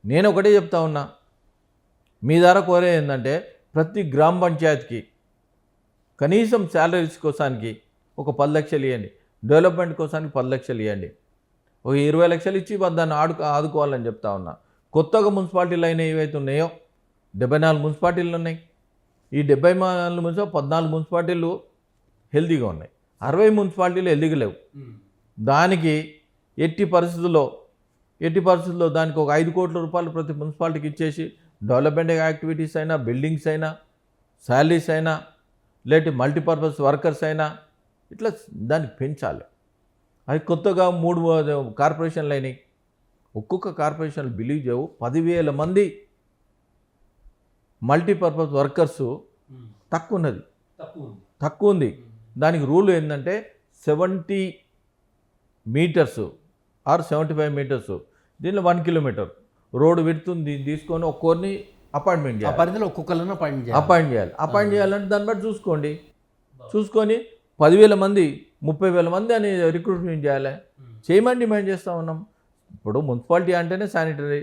నేను ఒకటే చెప్తా ఉన్నా, మీ ద్వారా కోరే ఏంటంటే ప్రతి గ్రామ పంచాయతీకి కనీసం శాలరీస్ కోసానికి ఒక 10 లక్షలు ఇవ్వండి, డెవలప్మెంట్ కోసానికి 10 లక్షలు ఇవ్వండి, ఒక 20 లక్షలు ఇచ్చి దాన్ని ఆదుకోవాలని చెప్తా ఉన్నా. కొత్తగా మున్సిపాలిటీలు అయినాయి ఏవైతే ఉన్నాయో 74 మున్సిపాలిటీలు ఉన్నాయి. ఈ 74 14 మున్సిపాలిటీలు హెల్తీగా ఉన్నాయి, 60 మున్సిపాలిటీలు హెల్తీగా లేవు. దానికి ఎట్టి పరిస్థితుల్లో దానికి ఒక 5 కోట్ల రూపాయలు ప్రతి మున్సిపాలిటీకి ఇచ్చేసి డెవలప్మెంట్ యాక్టివిటీస్ అయినా, బిల్డింగ్స్ అయినా, శాలరీస్ అయినా, లేకపోతే మల్టీపర్పస్ వర్కర్స్ అయినా, ఇట్లా దాన్ని పెంచాలి. అది కొత్తగా 3 కార్పొరేషన్లు అయినాయి. ఒక్కొక్క కార్పొరేషన్లు బిలీవ్ చేయవు, 10,000 మంది మల్టీపర్పస్ వర్కర్సు తక్కువ ఉంది. దానికి రూల్ ఏంటంటే 70 మీటర్స్ ఆర్ 75 మీటర్స్, దీనిలో 1 కిలోమీటర్ రోడ్డు విడుతుంది తీసుకొని ఒక్కొరిని అపాయింట్మెంట్ చేయాలి. పరిధిలో ఒక్కొక్కరిని అపాయింట్ చేయాలంటే దాన్ని బట్టి చూసుకొని 10,000 మంది 30,000 మంది అని రిక్రూట్మెంట్ చేయమని డిమాండ్ చేస్తూ ఉన్నాం. ఇప్పుడు మున్సిపాలిటీ అంటేనే sanitary,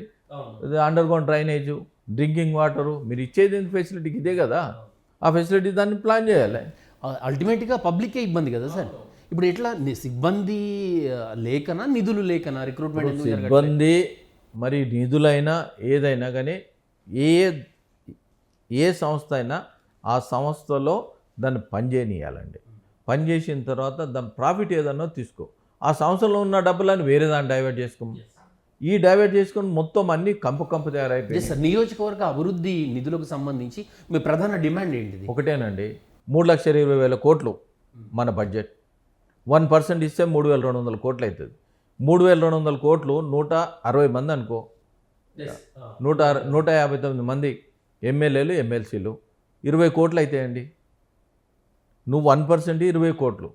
under ground drainage, drinking water, మీరు ఇచ్చేది ఫెసిలిటీకి ఇదే కదా, ఆ ఫెసిలిటీ దాన్ని ప్లాన్ చేయాలి. అల్టిమేట్గా పబ్లికే ఇబ్బంది కదా సార్. ఇప్పుడు ఎట్లా సిబ్బంది లేకనా, నిధులు లేకనా రిక్రూట్మెంట్? సిబ్బంది మరి నిధులైనా ఏదైనా కానీ ఏ సంస్థ అయినా ఆ సంస్థలో దాన్ని పనిచేయనియాలండి. పనిచేసిన తర్వాత దాని ప్రాఫిట్ ఏదన్నా తీసుకో, ఆ సంస్థలో ఉన్న డబ్బులని వేరే దాన్ని డైవర్ట్ చేసుకొని మొత్తం అన్ని కంపు తయారైపోయింది. సార్, నియోజకవర్గ అభివృద్ధి నిధులకు సంబంధించి మీ ప్రధాన డిమాండ్ ఏంటిది? ఒకటేనండి, 3,20,000 కోట్లు మన బడ్జెట్. 1% ఇస్తే 3,200 కోట్లు అవుతుంది. 3,200 కోట్లు 160 మంది అనుకో, 159 మంది ఎమ్మెల్యేలు ఎమ్మెల్సీలు, 20 కోట్లు అవుతాయండి. నువ్వు 1% 20 కోట్లు.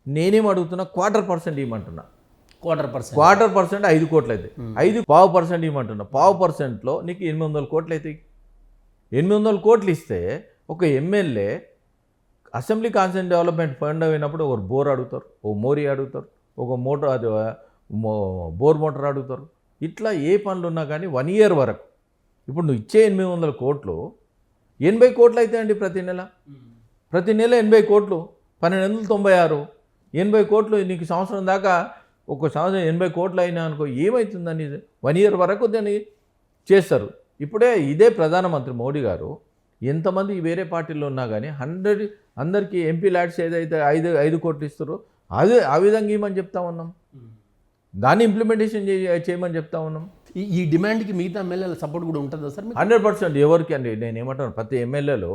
నేనేం అడుగుతున్నా 1/4% ఇవ్వమంటున్నా. %. 5 కోట్లు అవుతాయి. 5% ఇవ్వమంటున్నా. 0.5%లో నీకు 800 కోట్లు అవుతాయి. 800 కోట్లు ఇస్తే ఒక MLA assembly constituency development fund అయినప్పుడు ఒక బోర్ అడుగుతారు, ఒక మోరీ అడుగుతారు, ఒక మోటార్ అది బోర్ మోటార్ అడుగుతారు. ఇట్లా ఏ పనులు ఉన్నా కానీ 1 ఇయర్ వరకు. ఇప్పుడు నువ్వు ఇచ్చే 800 కోట్లు 80 కోట్లు అయితే అండి ప్రతి నెల 80 కోట్లు, 1296, 80 కోట్లు నీకు సంవత్సరం దాకా, ఒక సంవత్సరం 80 కోట్లు అయినా అనుకో, ఏమవుతుందని 1 ఇయర్ వరకు దాన్ని చేస్తారు. ఇప్పుడే ఇదే ప్రధానమంత్రి మోడీ గారు ఎంతమంది వేరే పార్టీల్లో ఉన్నా కానీ అందరికీ ఎంపీ ల్యాడ్స్ ఏదైతే 5 కోట్లు ఇస్తారో అదే ఆ విధంగా ఇవ్వమని చెప్తా ఉన్నాం. దాన్ని ఇంప్లిమెంటేషన్ చేయమని చెప్తా ఉన్నాం. ఈ డిమాండ్కి మిగతా ఎమ్మెల్యేల సపోర్ట్ కూడా ఉంటుందా సార్? 100% ఎవరికి అండి, నేను ఏమంటాను, ప్రతి ఎమ్మెల్యేలు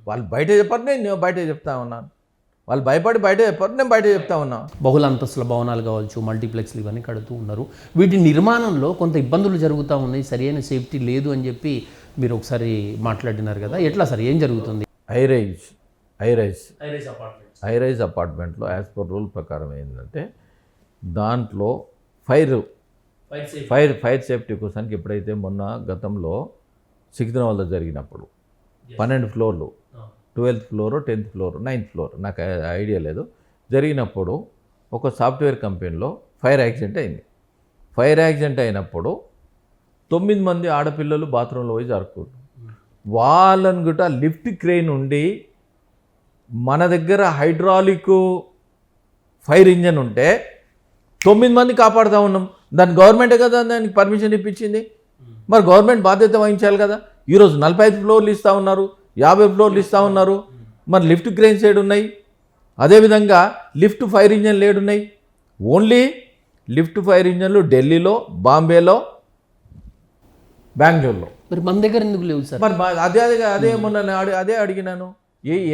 వాళ్ళు బయట చెప్పారు, నేను బయట చెప్తా ఉన్నాను. వాళ్ళు భయపడి బయట చెప్పారు, నేను బయట చెప్తా ఉన్నా. బహుళ అంతస్తుల భవనాలు కావచ్చు, మల్టీప్లెక్స్లు ఇవన్నీ కడుతూ ఉన్నారు. వీటి నిర్మాణంలో కొంత ఇబ్బందులు జరుగుతూ ఉన్నాయి, సరైన సేఫ్టీ లేదు అని చెప్పి మీరు ఒకసారి మాట్లాడినారు కదా, ఎట్లా సార్, ఏం జరుగుతుంది? హై రైజ్ అపార్ట్మెంట్లో యాజ్ పర్ రూల్ ప్రకారం ఏంటంటే దాంట్లో ఫైర్ సేఫ్టీ కోసానికి ఎప్పుడైతే మొన్న గతంలో సికింద్రాబాద్లో జరిగినప్పుడు 12 ఫ్లోర్లు, 12th floor, 10th floor, 9th floor, నాకు ఐడియా లేదు, జరిగినప్పుడు ఒక సాఫ్ట్వేర్ కంపెనీలో ఫైర్ యాక్సిడెంట్ అయింది. ఫైర్ యాక్సిడెంట్ అయినప్పుడు 9 మంది ఆడపిల్లలు బాత్రూంలో పోయి జరుపుకుంటారు. వాళ్ళని కూడా లిఫ్ట్ క్రెయిన్ ఉండి మన దగ్గర హైడ్రాలిక్ ఫైర్ ఇంజన్ ఉంటే 9 మంది కాపాడుతూ ఉన్నాం. దాని గవర్నమెంటే కదా దానికి పర్మిషన్ ఇప్పించింది. మరి గవర్నమెంట్ బాధ్యత వహించాలి కదా. ఈరోజు 45 ఫ్లోర్లు ఇస్తూ ఉన్నారు, 50 ఫ్లోర్లు ఇస్తూ ఉన్నారు. మరి లిఫ్ట్ క్రెయిన్స్ ఏడున్నాయి? అదేవిధంగా లిఫ్ట్ ఫైర్ ఇంజన్లు ఏడున్నాయి? ఓన్లీ లిఫ్ట్ ఫైర్ ఇంజన్లు ఢిల్లీలో, బాంబేలో, బెంగళూరులో. మరి మన దగ్గర ఎందుకు లేవు సార్? మరి అదే మొన్న అదే అడిగినాను,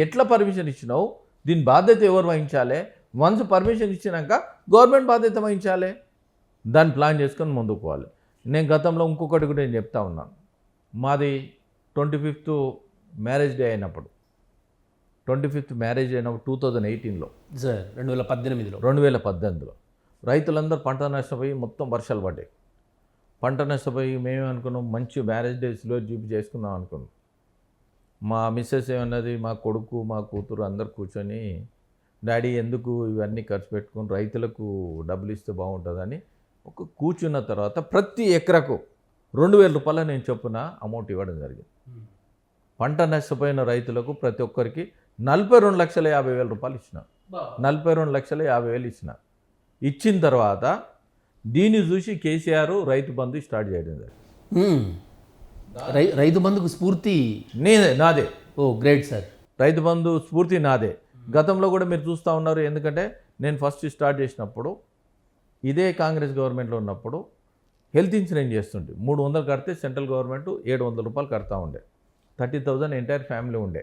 ఎట్లా పర్మిషన్ ఇచ్చినావు, దీని బాధ్యత ఎవరు వహించాలి? వన్స్ పర్మిషన్ ఇచ్చినాక గవర్నమెంట్ బాధ్యత వహించాలి. దాన్ని ప్లాన్ చేసుకొని ముందుకు పోవాలి. నేను గతంలో ఇంకొకటి కూడా నేను చెప్తా ఉన్నాను. మాది 25th మ్యారేజ్ డే అయినప్పుడు 2018లో సార్, 2018లో రైతులందరూ పంట నష్టపోయి మొత్తం వర్షాలు పడ్డాయి. పంట నష్టపోయి మేము అనుకున్నాం మంచి మ్యారేజ్ డే స్లో జీప్ చేసుకుందాం అనుకున్నాం. మా మిస్సెస్ ఏమన్నది, మా కొడుకు మా కూతురు అందరు కూర్చొని, డాడీ ఎందుకు ఇవన్నీ ఖర్చు పెట్టుకుని రైతులకు డబ్బులు ఇస్తే బాగుంటుందని ఒక కూర్చున్న తర్వాత ప్రతి ఎకరకు 2,000 రూపాయలు నేను చొప్పున అమౌంట్ ఇవ్వడం జరిగింది. పంట నష్టపోయిన రైతులకు ప్రతి ఒక్కరికి 42,50,000 రూపాయలు ఇచ్చిన. 42,50,000 ఇచ్చిన. ఇచ్చిన తర్వాత దీన్ని చూసి కేసీఆర్ రైతు బంధు స్టార్ట్ చేయడం జరిగింది. రైతు బంధుకు స్ఫూర్తి నాదే. ఓ గ్రేట్ సార్. రైతు బంధు స్ఫూర్తి నాదే. గతంలో కూడా మీరు చూస్తూ ఉన్నారు. ఎందుకంటే నేను ఫస్ట్ స్టార్ట్ చేసినప్పుడు ఇదే కాంగ్రెస్ గవర్నమెంట్లో ఉన్నప్పుడు హెల్త్ ఇన్సూరెన్స్ చేస్తుంటే 300 కడితే సెంట్రల్ గవర్నమెంట్ 700 రూపాయలు కడతా ఉండే. 30,000 ఎంటైర్ ఫ్యామిలీ ఉండే.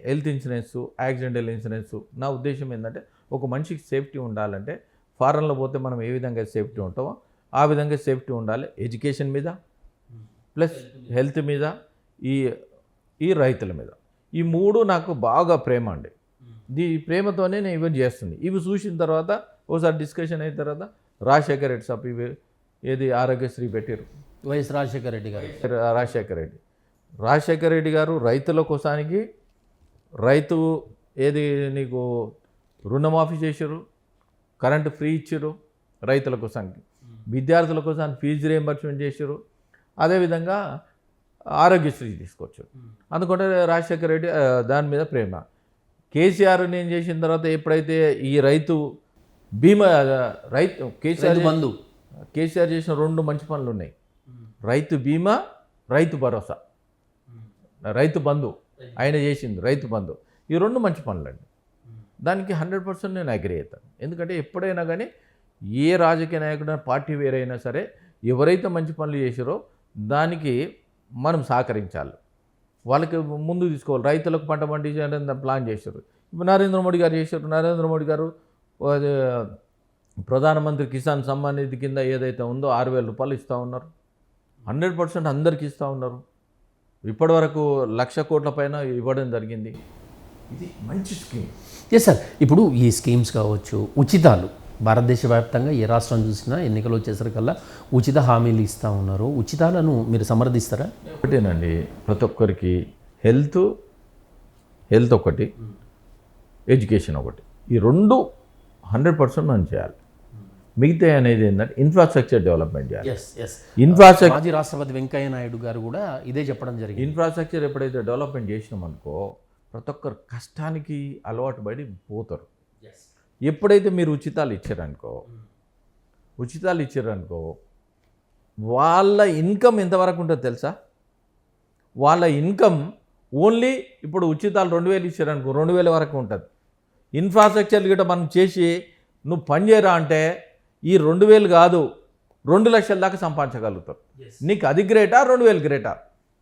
Health insurance, accidental insurance. నా ఉద్దేశం ఏంటంటే ఒక మనిషికి సేఫ్టీ ఉండాలంటే ఫారెన్లో పోతే మనం ఏ విధంగా సేఫ్టీ ఉంటామో ఆ విధంగా సేఫ్టీ ఉండాలి. ఎడ్యుకేషన్ మీద ప్లస్ హెల్త్ మీద, ఈ రైతుల మీద. ఈ 3 నాకు బాగా ప్రేమ అండి. ఈ ప్రేమతోనే నేను ఇవన్నీ చేస్తుంది. ఇవి చూసిన తర్వాత ఒకసారి డిస్కషన్ అయిన తర్వాత రాజశేఖర్ రెడ్డి సాబ్ ఇవి ఏది ఆరోగ్యశ్రీ పెట్టారు. వైఎస్ రాజశేఖర రెడ్డి గారు. రాజశేఖర రెడ్డి గారు రైతుల కోసానికి రైతు ఏది నీకు రుణమాఫీ చేశారు, కరెంటు ఫ్రీ ఇచ్చారు రైతుల కోసానికి, విద్యార్థుల కోసం ఫీజు రియంబర్స్మెంట్ చేశారు, అదేవిధంగా ఆరోగ్యశ్రీ తీసుకొచ్చారు. అందుకంటే రాజశేఖర రెడ్డి దాని మీద ప్రేమ. కేసీఆర్ నేను చేసిన తర్వాత ఎప్పుడైతే ఈ రైతు బీమా కేసీఆర్ చేసిన 2 మంచి పనులు ఉన్నాయి. రైతు బీమా, రైతు భరోసా, రైతు బంధు ఆయన చేసింది. రైతు బంధు ఈ 2 మంచి పనులండి. దానికి 100% నేను అగ్రీ అవుతాను. ఎందుకంటే ఎప్పుడైనా కానీ ఏ రాజకీయ నాయకుడు పార్టీ వేరైనా సరే ఎవరైతే మంచి పనులు చేశారో దానికి మనం సహకరించాలి, వాళ్ళకి ముందు తీసుకోవాలి. రైతులకు పంట పండించాలని ప్లాన్ చేశారు. ఇప్పుడు నరేంద్ర మోడీ గారు చేశారు. నరేంద్ర మోడీ గారు ప్రధానమంత్రి కిసాన్ సమ్మాన్ నిధి కింద ఏదైతే ఉందో 6,000 రూపాయలు ఇస్తూ ఉన్నారు. 100% అందరికి ఇస్తూ ఉన్నారు. ఇప్పటి వరకు 1,00,000 కోట్ల పైన ఇవ్వడం జరిగింది. ఇది మంచి స్కీమ్. Yes sir. ఇప్పుడు ఈ స్కీమ్స్ కావచ్చు, ఉచితాలు భారతదేశ వ్యాప్తంగా ఏ రాష్ట్రం చూసినా ఎన్నికలు వచ్చేసరికల్లా ఉచిత హామీలు ఇస్తూ ఉన్నారు. ఉచితాలను మీరు సమర్థిస్తారా? ఒకటేనండి, ప్రతి ఒక్కరికి హెల్త్ ఒకటి, ఎడ్యుకేషన్ ఒకటి, ఈ రెండు 100% మనం చేయాలి. మిగతా అనేది ఏంటంటే ఇన్ఫ్రాస్ట్రక్చర్ డెవలప్మెంట్ చేయాలి. ఇన్ఫ్రాస్ట్రక్చర్ మాజీ రాష్ట్రపతి వెంకయ్య నాయుడు గారు కూడా ఇదే చెప్పడం జరిగింది. ఇన్ఫ్రాస్ట్రక్చర్ ఎప్పుడైతే డెవలప్మెంట్ చేసినాం అనుకో, ప్రతి ఒక్కరు కష్టానికి అలవాటు పడి పోతారు. ఎప్పుడైతే మీరు ఉచితాలు ఇచ్చారనుకో వాళ్ళ ఇన్కమ్ ఎంతవరకు ఉంటుందో తెలుసా? వాళ్ళ ఇన్కమ్ ఓన్లీ ఇప్పుడు ఉచితాలు 2000 ఇచ్చారనుకో 2000 వరకు ఉంటుంది. ఇన్ఫ్రాస్ట్రక్చర్ గిట్ట మనం చేసి నువ్వు పని చేయరా అంటే ఈ 2000 కాదు 2 లక్షల దాకా సంపాదించగలుగుతారు. నీకు అది గ్రేటా 2000 గ్రేటా?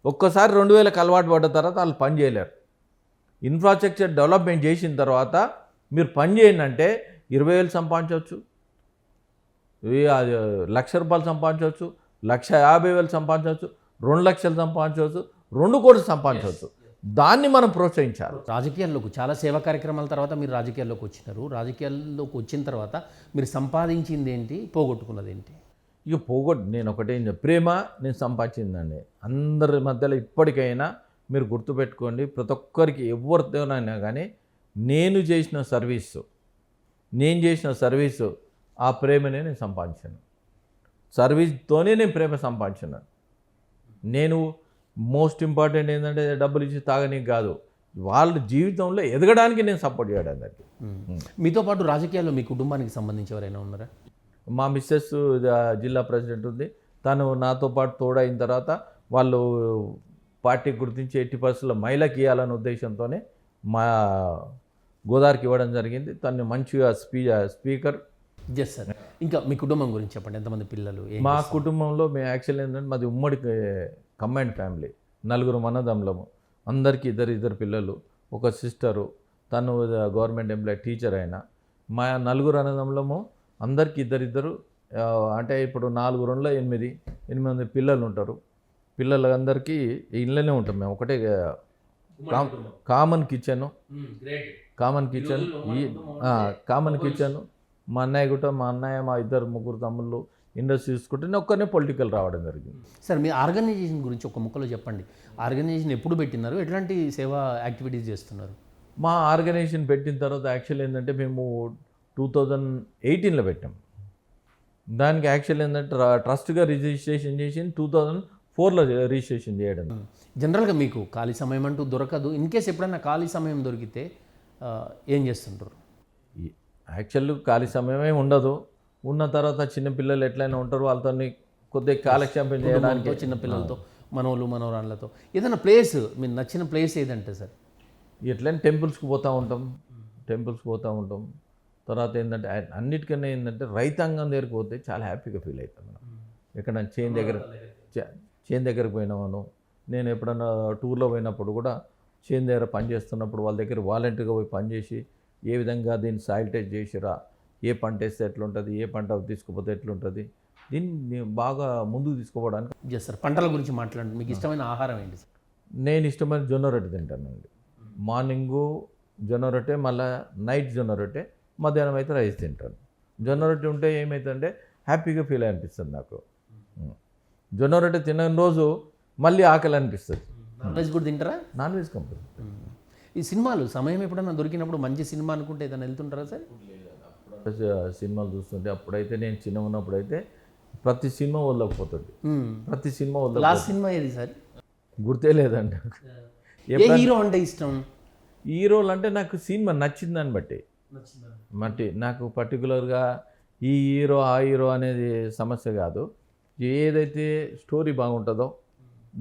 ఒక్కసారి 2000కి అలవాటు పడ్డ తర్వాత వాళ్ళు పని చేయలేరు. ఇన్ఫ్రాస్ట్రక్చర్ డెవలప్మెంట్ చేసిన తర్వాత మీరు పని చేయండి అంటే 20,000 సంపాదించవచ్చు, 1,00,000 రూపాయలు సంపాదించవచ్చు, 1,50,000 సంపాదించవచ్చు, 2 లక్షలు సంపాదించవచ్చు, 2 కోట్లు సంపాదించవచ్చు. దాన్ని మనం ప్రోత్సహించాలి. రాజకీయాల్లోకి చాలా సేవా కార్యక్రమాల తర్వాత మీరు రాజకీయాల్లోకి వచ్చినారు. రాజకీయాల్లోకి వచ్చిన తర్వాత మీరు సంపాదించింది ఏంటి, పోగొట్టుకున్నది ఏంటి? ఇక నేను ఒకటేం ప్రేమ నేను సంపాదించిందండి. అందరి మధ్యలో ఇప్పటికైనా మీరు గుర్తుపెట్టుకోండి, ప్రతి ఒక్కరికి ఎవరితోనైనా కానీ నేను చేసిన సర్వీసు ఆ ప్రేమనే నేను సంపాదించాను. సర్వీస్తోనే నేను ప్రేమ సంపాదించాను. నేను మోస్ట్ ఇంపార్టెంట్ ఏంటంటే డబ్బులు ఇచ్చి తాగనీకి కాదు, వాళ్ళ జీవితంలో ఎదగడానికి నేను సపోర్ట్ చేయడానికి. మీతో పాటు రాజకీయాల్లో మీ కుటుంబానికి సంబంధించి ఎవరైనా ఉన్నారా? మా మిస్సెస్ జిల్లా ప్రెసిడెంట్ ఉంది, తను నాతో పాటు తోడైన తర్వాత వాళ్ళు పార్టీ గుర్తించి 80% మహిళకి ఇవ్వాలనే ఉద్దేశంతోనే మా గోదావరికి ఇవ్వడం జరిగింది. తను మంచిగా స్పీకర్. Yes sir. ఇంకా మీ కుటుంబం గురించి చెప్పండి. ఎంతమంది పిల్లలు? మా కుటుంబంలో మేము యాక్చువల్ ఏంటంటే మాది ఉమ్మడి కంబైన్డ్ ఫ్యామిలీ, 4 అన్నదమ్ములము. అందరికీ ఇద్దరు పిల్లలు, ఒక సిస్టరు, తను గవర్నమెంట్ ఎంప్లాయీ టీచర్ అయినా. మా 4 అన్నదమ్ములము అందరికీ ఇద్దరు అంటే ఇప్పుడు 4 2 8 మంది పిల్లలు ఉంటారు. పిల్లలందరికీ ఇళ్ళనే ఉంటాం మేము. ఒకటే కామన్ కిచెన్. మా అన్నయ్య మా 2 తమ్ముళ్ళు ఇండస్ట్రీ చూసుకుంటే నేను ఒక్కనే పొలిటికల్ రావడం జరిగింది. సార్ మీ ఆర్గనైజేషన్ గురించి ఒక ముక్కలో చెప్పండి. ఆర్గనైజేషన్ ఎప్పుడు పెట్టినారు, ఎట్లాంటి సేవా యాక్టివిటీస్ చేస్తున్నారు? మా ఆర్గనైజేషన్ పెట్టిన తర్వాత యాక్చువల్ ఏంటంటే మేము 2018లో పెట్టాం. దానికి యాక్చువల్ ఏంటంటే ట్రస్ట్గా రిజిస్ట్రేషన్ చేసి 2004లో రిజిస్ట్రేషన్ చేయడం. జనరల్గా మీకు ఖాళీ సమయం అంటూ దొరకదు. ఇన్ కేస్ ఎప్పుడైనా ఖాళీ సమయం దొరికితే ఏం చేస్తుంటారు? యాక్చువల్ ఖాళీ సమయమే ఉండదు. ఉన్న తర్వాత చిన్నపిల్లలు ఎట్లయినా ఉంటారు, వాళ్ళతో కొద్దిగా కాలక్షేపం చేయడానికి, చిన్నపిల్లలతో, మనవరాళ్ళతో ఏదైనా ప్లేస్ మీరు నచ్చిన ప్లేస్ ఏదంటే సార్? ఎట్లయినా టెంపుల్స్కి పోతూ ఉంటాం. తర్వాత ఏంటంటే అన్నిటికన్నా ఏంటంటే రైతాంగం దగ్గరికి పోతే చాలా హ్యాపీగా ఫీల్ అవుతాం. మనం ఎక్కడ చేను దగ్గరకు పోయినామను, నేను ఎప్పుడన్నా టూర్లో పోయినప్పుడు కూడా చేను దగ్గర పని చేస్తున్నప్పుడు వాళ్ళ దగ్గర వాలంటీర్గా పోయి పనిచేసి ఏ విధంగా దీన్ని సాయిల్ టెస్ట్ చేసిరా, ఏ పంట వేస్తే ఎట్లుంటుంది, ఏ పంట తీసుకుపోతే ఎట్లుంటుంది, దీన్ని బాగా ముందుకు తీసుకోవడానికి. Yes sir. పంటల గురించి మాట్లాడండి. మీకు ఇష్టమైన ఆహారం ఏంటి సార్? నేను ఇష్టమైన జొన్న రొట్టె తింటానండి. మార్నింగు జొన్న రొట్టె, మళ్ళీ నైట్ జొన్న రొట్టె, మధ్యాహ్నం అయితే రైస్ తింటాను. జొన్న రొట్టె ఉంటే ఏమవుతుందంటే హ్యాపీగా ఫీల్ అనిపిస్తుంది నాకు. జొన్న రొట్టె తినని రోజు మళ్ళీ ఆకలి అనిపిస్తుంది. నాన్ వెజ్ కూడా తింటారా? Non veg compulsory. ఈ సినిమాలు సమయం ఎప్పుడన్నా దొరికినప్పుడు మంచి సినిమా అనుకుంటే ఏదైనా వెళ్తుంటారా సార్? సినిమాలు చూస్తుంటే అప్పుడైతే నేను చిన్న ఉన్నప్పుడు అయితే ప్రతి సినిమా వదలకపోతుంది. లాస్ట్ సినిమా ఏది సార్? గుర్తే లేదండి. ఏ హీరో అంటే ఇష్టం? హీరోలు అంటే నాకు సినిమా నచ్చిందని బట్టి నాకు పర్టికులర్గా ఈ హీరో ఆ హీరో అనేది సమస్య కాదు. ఏదైతే స్టోరీ బాగుంటుందో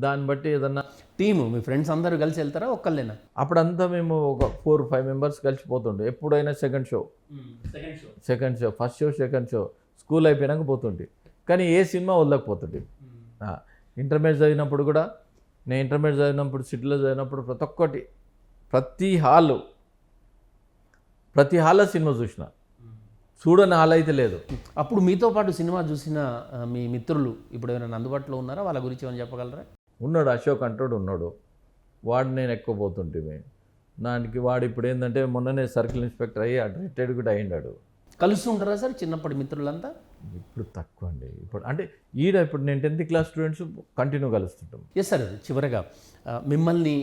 దాన్ని బట్టి ఏదన్నా. టీము మీ ఫ్రెండ్స్ అందరూ కలిసి వెళ్తారా, ఒక్కళ్ళేనా? అప్పుడంతా మేము ఒక 4-5 మెంబర్స్ కలిసిపోతుండే. ఎప్పుడైనా second show, first show, second show school అయిపోయినాక పోతుండే. కానీ ఏ సినిమా వదలకపోతుండే. ఇంటర్మీడియట్ చదివినప్పుడు కూడా, నేను ఇంటర్మీడియట్ చదివినప్పుడు సిటీలో చదివినప్పుడు ప్రతి హాల్లో సినిమా చూసిన, చూడని హాల్ అయితే లేదు. అప్పుడు మీతో పాటు సినిమా చూసిన మీ మిత్రులు ఇప్పుడు ఎవరైనా అందుబాటులో ఉన్నారా? వాళ్ళ గురించి ఏమైనా చెప్పగలరా? ఉన్నాడు, అశోక్ అంటాడు ఉన్నాడు. వాడు నేను ఎక్కువ పోతుంటే దానికి. వాడు ఇప్పుడు ఏంటంటే మొన్ననే సర్కిల్ ఇన్స్పెక్టర్ అయ్యి రిటైర్డ్ కూడా అయ్యిండాడు. కలుస్తుంటారా సార్ చిన్నప్పటి మిత్రులంతా? ఇప్పుడు తక్కువ అండి. ఇప్పుడు అంటే ఇప్పుడు నేను 10th క్లాస్ స్టూడెంట్స్ కంటిన్యూ కలుస్తుంటాం. Yes sir. చివరగా మిమ్మల్ని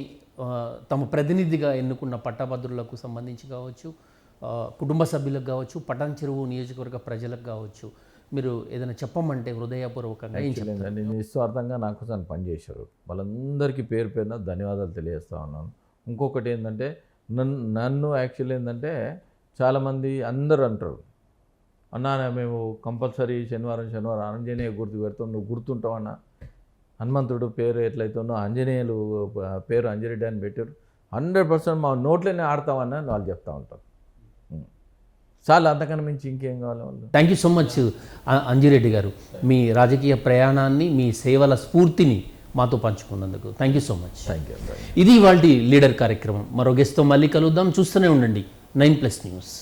తమ ప్రతినిధిగా ఎన్నుకున్న పట్టభద్రులకు సంబంధించి కావచ్చు, కుటుంబ సభ్యులకు కావచ్చు, పటాన్ చెరువు నియోజకవర్గ ప్రజలకు కావచ్చు, మీరు ఏదైనా చెప్పమంటే హృదయపూర్వకంగా ఏం చెప్తారు? నేను నిస్వార్థంగా నా కోసం పనిచేశారు. వాళ్ళందరికీ పేరు పేరున ధన్యవాదాలు తెలియజేస్తా ఉన్నాను. ఇంకొకటి ఏంటంటే నన్ను యాక్చువల్లీ ఏంటంటే చాలామంది అందరూ అంటారు, అన్నా మేము కంపల్సరీ శనివారం ఆంజనేయ గుర్తు పెడతాం, నువ్వు గుర్తుంటావన్నా. హనుమంతుడు పేరు ఎట్లయితుందో ఆంజనేయులు పేరు అంజిరెడ్డి అని పెట్టారు. 100% మా నోట్లోనే ఆడతామని వాళ్ళు చెప్తా ఉంటారు. చాలా అంతకన్నా మించి ఇంకేం కావాలి వాళ్ళు. Thank you so much Anji Reddy గారు, మీ రాజకీయ ప్రయాణాన్ని, మీ సేవల స్ఫూర్తిని మాతో పంచుకున్నందుకు thank you so much. Thank you. ఇది ఇవాల్టి లీడర్ కార్యక్రమం. మరో గెస్ట్తో మళ్ళీ కలుద్దాం. చూస్తూనే ఉండండి 9+ న్యూస్.